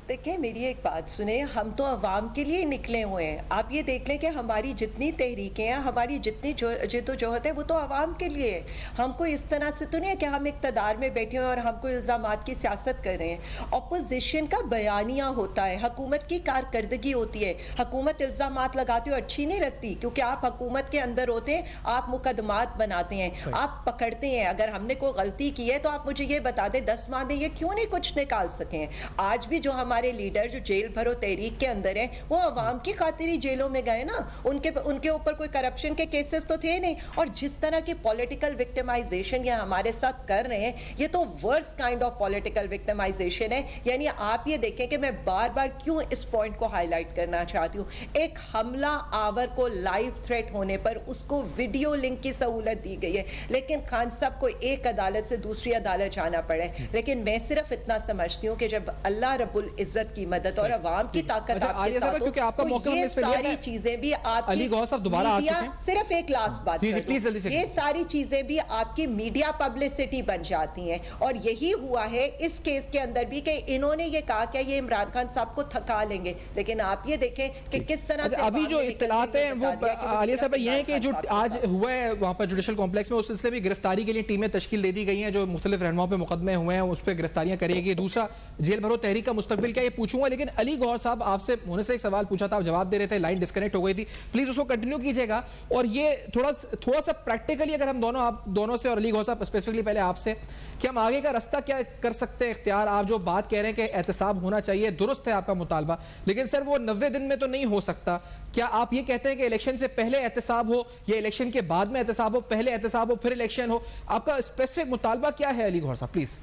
देखिए मेरी एक बात सुने, हम तो अवाम के लिए निकले हुए हैं। आप ये देख लें कि हमारी जितनी तहरीकें हैं, हमारी जितनी जिद्दोजहद है, वो तो अवाम के लिए है। हमको इस तरह से तो नहीं है कि हम इक़्तिदार में बैठे हुए और हमको इल्ज़ामात की सियासत कर रहे हैं। अपोजिशन का बयानिया होता है, हुकूमत की कारकर्दगी होती है। हुकूमत इल्ज़ामात लगाती हो अच्छी नहीं लगती, क्योंकि आप हुकूमत के अंदर होते हैं, आप मुकदमात बनाते हैं, आप पकड़ते हैं। अगर हमने कोई गलती की है तो आप मुझे ये बता दें 10 माह में ये क्यों नहीं कुछ निकाल सके हैं। आज भी जो हमारे लीडर जो जेल भरो तहरीक के अंदर है, वो अवाम की खातिर ही जेलों में गए ना। उनके ऊपर कोई करप्शन के केसेस तो थे नहीं। और जिस तरह की पॉलिटिकल विक्टिमाइजेशन ये हमारे साथ कर रहे हैं, ये तो worst kind of political victimisation है। यानी आप ये देखें कि मैं बार बार क्यों इस पॉइंट को हाईलाइट करना चाहती हूँ। एक हमला आवर को लाइव थ्रेट होने पर उसको वीडियो लिंक की सहूलत दी गई है, लेकिन खान साहब को एक अदालत से दूसरी अदालत जाना पड़े। लेकिन मैं सिर्फ इतना समझती हूँ कि जब अल्लाह रब्बुल इज्जत की मदद और अवाम की ताकत आपके साथ हो, तो ये सारी चीजें भी आपकी मीडिया, सिर्फ एक लास्ट बात, ये सारी चीजें भी आपकी मीडिया पब्लिसिटी बन जाती हैं। और यही हुआ है इस केस के अंदर भी, कि इन्होंने ये कहा कि ये इमरान खान साहब को थका लेंगे, लेकिन आप ये देखें कि किस तरह से अभी जो इत्तलात हैं वो आलिया साहब ये है कि जो आज हुआ है वहां पर जुडिशल कॉम्प्लेक्स में, उस सिलसिले में गिरफ्तारी के लिए टीमें तश्कील दे दी गई हैं, जो मुख्तलिफ रहनुमाओं पे मुकदमे हुए हैं उस पर गिरफ्तारियां करेगी। दूसरा, जेल भरो तहरीक का मुस्तकबिल क्या, ये पूछूंगा। लेकिन अली गौहर साहब, आपसे होने से एक सवाल पूछा था, आप जवाब दे रहे थे, लाइन डिस्कनेक्ट हो गई थी, प्लीज उसको कंटिन्यू कीजिएगा। और ये थोड़ा सा प्रैक्टिकली अगर हम आप दोनों से और अली गौहर साहब स्पेसिफिकली पहले आपसे, कि हम आगे का रास्ता क्या कर सकते हैं इख्तियार। आप जो बात कह रहे हैं कि एहतसाब होना चाहिए, दुरुस्त है आपका मुतालबा, लेकिन सर वो 90 दिन में तो नहीं हो सकता। क्या आप ये कहते हैं कि इलेक्शन से पहले एहतसाब हो या इलेक्शन के बाद में एहतसाब हो, पहले एहतसाब हो फिर इलेक्शन हो? आपका स्पेसिफिक मुतालबा क्या है अली गौहर साहब, प्लीज?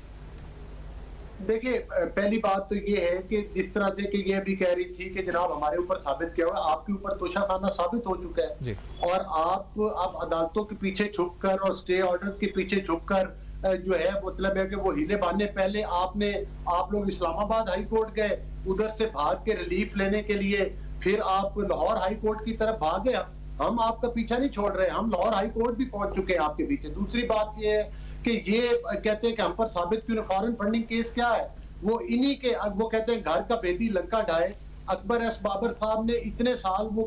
देखिए, पहली बात तो ये है कि जिस तरह से कि ये भी कह रही थी कि जनाब हमारे ऊपर साबित किया हुआ, आपके ऊपर तोशाखाना साबित हो चुका है। और आप अदालतों के पीछे छुपकर और स्टे ऑर्डर के पीछे छुपकर जो है, मतलब है कि वो हीले बांधने, पहले आप लोग इस्लामाबाद हाई कोर्ट गए, उधर से भाग के रिलीफ लेने के लिए, फिर आप लाहौर हाई कोर्ट की तरफ भागे। हम आपका पीछा नहीं छोड़ रहे, हम लाहौर हाई कोर्ट भी पहुंच चुके हैं आपके पीछे। दूसरी बात ये है कि ये कहते हैं कि हम पर साबित क्यों, फॉरेन फंडिंग केस क्या है, वो इन्हीं के, वो कहते हैं घर का भेदी लंका ढाए। अकबर एस बाबर साहब ने इतने साल वो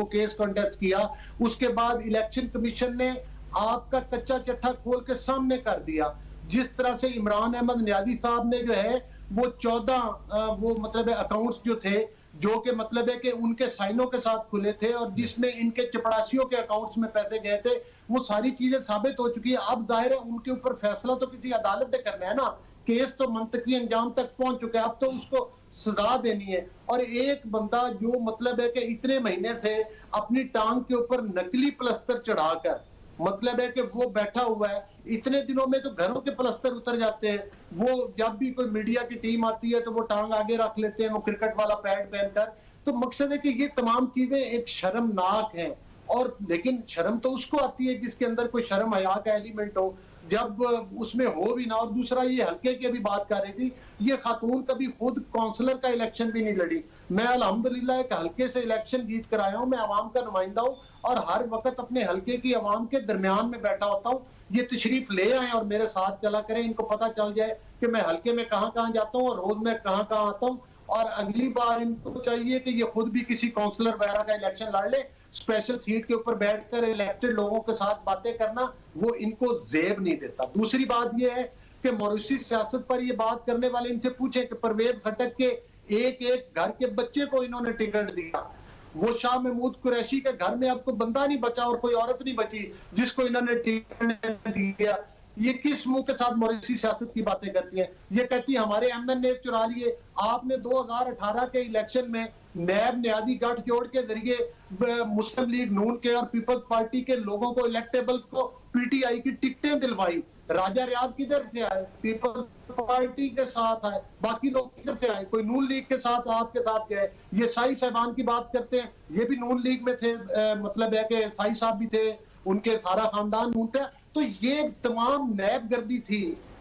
केस कंडक्ट किया, उसके बाद इलेक्शन कमीशन ने आपका कच्चा चट्टा खोल के सामने कर दिया। जिस तरह से इमरान अहमद नियाजी साहब ने जो है वो 14 वो मतलब अकाउंट्स जो थे, जो कि मतलब है कि उनके साइनों के साथ खुले थे और जिसमें इनके चपड़ासियों के अकाउंट्स में पैसे गए थे, वो सारी चीजें साबित हो चुकी है। अब जाहिर है उनके ऊपर फैसला तो किसी अदालत ने करना है ना, केस तो मंतकी अंजाम तक पहुंच चुका है, अब तो उसको सजा देनी है। और एक बंदा जो मतलब है कि इतने महीने से अपनी टांग के ऊपर नकली प्लस्तर चढ़ाकर, मतलब है कि वो बैठा हुआ है, इतने दिनों में तो घरों के प्लस्तर उतर जाते हैं। वो जब भी कोई मीडिया की टीम आती है तो वो टांग आगे रख लेते हैं, वो क्रिकेट वाला पैड पहनकर। तो मकसद है कि ये तमाम चीजें एक शर्मनाक हैं। और लेकिन शर्म तो उसको आती है जिसके अंदर कोई शर्म हया का एलिमेंट हो, जब उसमें हो भी ना। और दूसरा, ये हल्के की भी बात कर रही थी, ये खातून कभी खुद काउंसलर का इलेक्शन भी नहीं लड़ी। मैं अल्हम्दुलिल्लाह एक हल्के से इलेक्शन जीत कर आया हूं, मैं आवाम का नुमाइंदा हूं और हर वक्त अपने हल्के की आवाम के दरमियान में बैठा होता हूं। ये तशरीफ ले आए और मेरे साथ चला करें, इनको पता चल जाए कि मैं हल्के में कहां कहां जाता हूं और रोज में कहां कहां आता हूं। और अगली बार इनको चाहिए कि ये खुद भी किसी काउंसलर वगैरह का इलेक्शन लड़ ले। स्पेशल सीट के ऊपर बैठकर इलेक्टेड लोगों के साथ बातें करना वो इनको जेब नहीं देता। दूसरी बात ये है कि मॉरिशस सियासत पर ये बात करने वाले इनसे पूछे कि परवेज खटक के एक एक घर के बच्चे को इन्होंने टिकट दिया, वो शाह महमूद कुरैशी के घर में अब कोई बंदा नहीं बचा और कोई औरत नहीं बची जिसको इन्होंने टिकट दिया। ये किस मुंह के साथ मॉरिशस सियासत की बातें करती हैं? ये कहती है हमारे एमएनए चुरा लिए। आपने 2018 के इलेक्शन में नैब न्यादी गठजोड़ के जरिए मुस्लिम लीग नून के और पीपल्स पार्टी के लोगों को, इलेक्टेबल को पीटीआई की टिकटें दिलवाई। राजा रियाद किधर से आए? पीपल्स पार्टी के साथ आए। बाकी लोग किधर से आए? कोई नून लीग के साथ आपके साथ गए। ये साई साहबान की बात करते हैं, ये भी नून लीग में थे, मतलब है कि साई साहब भी थे, उनके सारा खानदान नून थे। तो ये तमाम नैब गर्दी थी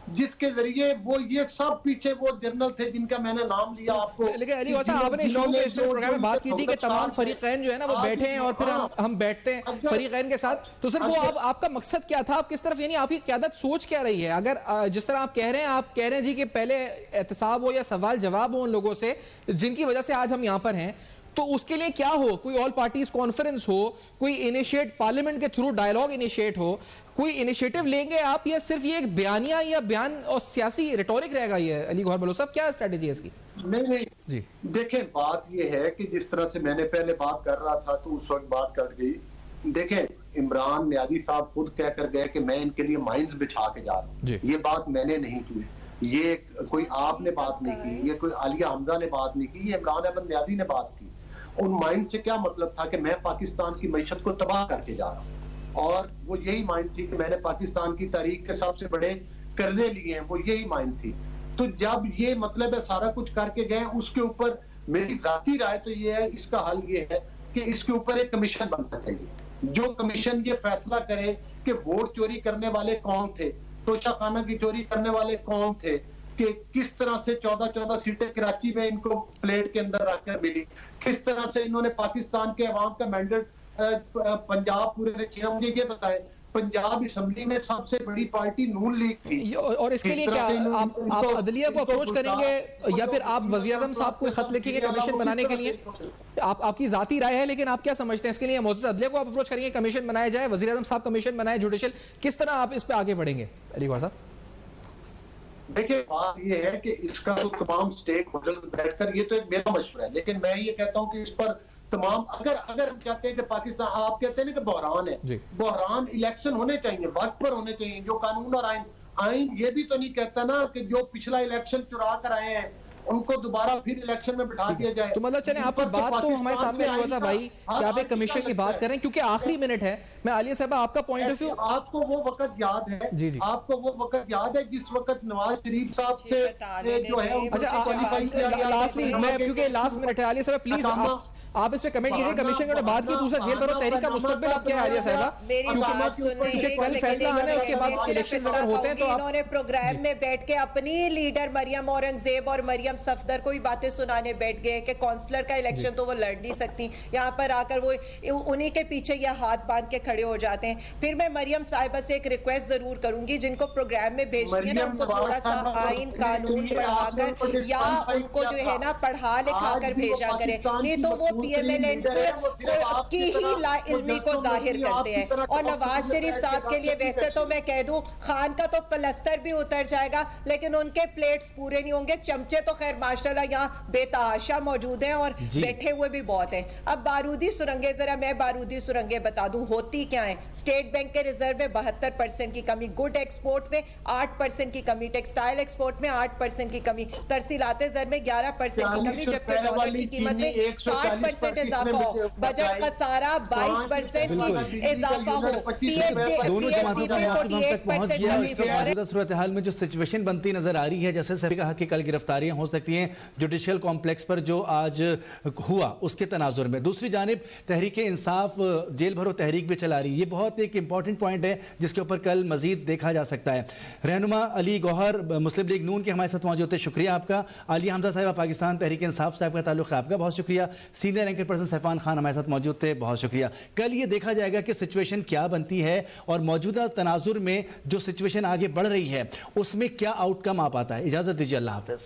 जिसके जरिए वो ये सब पीछे वो जर्नल थे जिनका मैंने नाम लिया आपको। लेकिन अली साहब आपने शुरू में इस प्रोग्राम में बात की थी कि तमाम फरीकैन जो है ना वो बैठे हैं और फिर हम बैठते हैं फरीकैन के साथ, तो सर वो आपका मकसद क्या था, आप किस तरफ, यानी आपकी क़यादत सोच क्या रही है? अगर जिस तरह आप कह रहे हैं जी कि पहले एहतसाब हो या सवाल जवाब हो उन लोगों से जिनकी वजह से आज हम यहाँ पर हैं, तो उसके लिए क्या हो, कोई ऑल पार्टीज कॉन्फ्रेंस हो, कोई इनिशिएट पार्लियामेंट के थ्रू डायलॉग इनिशिएट हो, कोई इनिशिएटिव लेंगे आप, या सिर्फ ये एक बयानिया या बयान और सियासी रिटोरिक रहेगा ये? अली गौहर बलोच साहब, क्या स्ट्रेटेजी है इसकी? नहीं जी देखें, बात ये है कि जिस तरह से मैंने पहले बात कर रहा था तो उस वक्त बात कट गई। देखें, इमरान नियाज़ी साहब खुद कह कर गए कि मैं इनके लिए माइंस बिछा के जा रहा हूँ, ये बात मैंने नहीं की, ये कोई आपने बात नहीं की, ये कोई आलिया हमजा ने बात नहीं की, ये इमरान अहमद नियाज़ी ने बात की। उन माइंड से क्या मतलब था कि मैं पाकिस्तान की मईशत को तबाह करके जा रहा हूँ, और वो यही माइंड थी कि मैंने पाकिस्तान की तारीख के सबसे बड़े कर्जे लिए हैं, वो यही माइंड थी। तो जब ये मतलब है सारा कुछ करके गए, उसके ऊपर मेरी जाती राय तो ये है, इसका हल ये है कि इसके ऊपर एक कमीशन बनना चाहिए, जो कमीशन ये फैसला करे कि वोट चोरी करने वाले कौन थे, तोशाखाना की चोरी करने वाले कौन थे, कि किस तरह से 14 सीटें कराची में इनको प्लेट के अंदर रखकर मिली, किस तरह से इन्होंने पाकिस्तान के अवाम का मैंडेट पंजाब पूरे से छीना। मुझे ये बताएं, पंजाब असेंबली में सबसे बड़ी पार्टी नून लीग थी, और इसके लिए क्या आप अदलिया को अप्रोच करेंगे या फिर आप वज़ीर आज़म साहब को खत लिखेंगे कमीशन बनाने के लिए? आपकी जाती राय है, लेकिन आप क्या समझते हैं इसके लिए? मौजूदा अदलिया को आप अप्रोच करेंगे, कमीशन बनाया जाए, वज़ीर आज़म साहब कमीशन बनाए जुडिशल, किस तरह आप इस पर आगे बढ़ेंगे अली गौहर साहब? देखिए, बात ये है कि इसका तो तमाम स्टेक होल्डर्स बैठकर, ये तो एक मेरा मशवरा है, लेकिन मैं ये कहता हूं कि इस पर तमाम, अगर हम चाहते हैं कि पाकिस्तान, आप कहते हैं ना कि बहरान है, बहरान, इलेक्शन होने चाहिए, वक्त पर होने चाहिए, जो कानून और आइन ये भी तो नहीं कहता ना कि जो पिछला इलेक्शन चुरा कर आए हैं उनको दोबारा फिर इलेक्शन में बिठा दिया जाए। तो मतलब चले आपकी बात तो हमारे सामने है भाई कि आप एक कमीशन की बात करें, क्योंकि आखिरी मिनट है। मैं आलिया साहबा आपका पॉइंट ऑफ व्यू, आपको वो वक्त याद है, जी जी, आपको वो वक्त याद है जिस वक्त नवाज शरीफ साहब से जो है, अच्छा लास्टली मैं, क्योंकि लास्ट मिनट है, आलिया साहब प्लीज आप इस पे कमेंट कीजिए। कमीशन ने बात की, दूसरा जेल भरो तहरीक का मुस्तकबिल आप क्या है आलिया साहबा? क्योंकि कल फैसला आना है, उसके बाद इलेक्शन अगर होते हैं तो इन्होंने प्रोग्राम में बैठ के अपनी लीडर मरियम औरंगजेब और मरियम सफदर को ही बातें सुनाने बैठ गए कि काउंसलर का इलेक्शन तो वो लड़ नहीं सकती, यहाँ पर आकर वो उन्हीं के पीछे ये हाथ बांध के खड़े हो जाते हैं। फिर मैं मरियम साहिबा से एक रिक्वेस्ट जरूर करूंगी, जिनको प्रोग्राम में भेजती है ना, उनको थोड़ा सा आइन कानून पढ़ाकर या उनको जो है ना पढ़ा लिखा कर भेजा करे, नहीं तो वो PMLN की ही लाइल्मी को जाहिर करते हैं। और नवाज शरीफ साहब के लिए वैसे तो मैं कह दूं, खान का तो प्लस्तर भी उतर जाएगा, लेकिन उनके प्लेट्स पूरे नहीं होंगे। चमचे तो खैर माशाल्लाह यहाँ बेतहाशा मौजूद हैं और बैठे हुए भी बहुत हैं। अब बारूदी सुरंगें, जरा मैं बारूदी सुरंगें बता दूं होती क्या है। स्टेट बैंक के रिजर्व में 72% की कमी, गुड एक्सपोर्ट में 8% की कमी, टेक्सटाइल एक्सपोर्ट में 8% की कमी, तरसीलाते ज़र में 11% की कमी, जबकि डॉलर की कीमत में 60% इजाफा हो, बजट का सारा 22% की इजाफा हो, दोनों जमातों का मौक़िफ़ हम तक पहुंच गया। इस मौजूदा सूरत हाल में जो सिचुएशन बनती नजर आ रही है, जैसे सभी कहा कि कल गिरफ्तारियां हो सकती हैं जुडिशियल कॉम्प्लेक्स पर जो आज हुआ उसके तनाजुर में। दूसरी जानिब तहरीक इंसाफ जेल भरो तहरीक भी चला रही है, ये बहुत एक इंपॉर्टेंट पॉइंट है जिसके ऊपर कल मजीद देखा जा सकता है। रहनुमा अली गौहर मुस्लिम लीग नून के हमारे साथ मौजूद थे, शुक्रिया आपका। आलिया हमजा साहिबा पाकिस्तान तहरीक इंसाफ साहब का ताल्लुक है, आपका बहुत शुक्रिया। सीनियर एंकर पर्सन सैफान खान हमारे साथ मौजूद थे, बहुत शुक्रिया। कल ये देखा जाएगा कि सिचुएशन क्या बनती है और मौजूदा तनाजुर में जो सिचुएशन आगे बढ़ रही है उसमें क्या आउटकम आ पाता है। इजाजत दीजिए, अल्लाह हाफिज।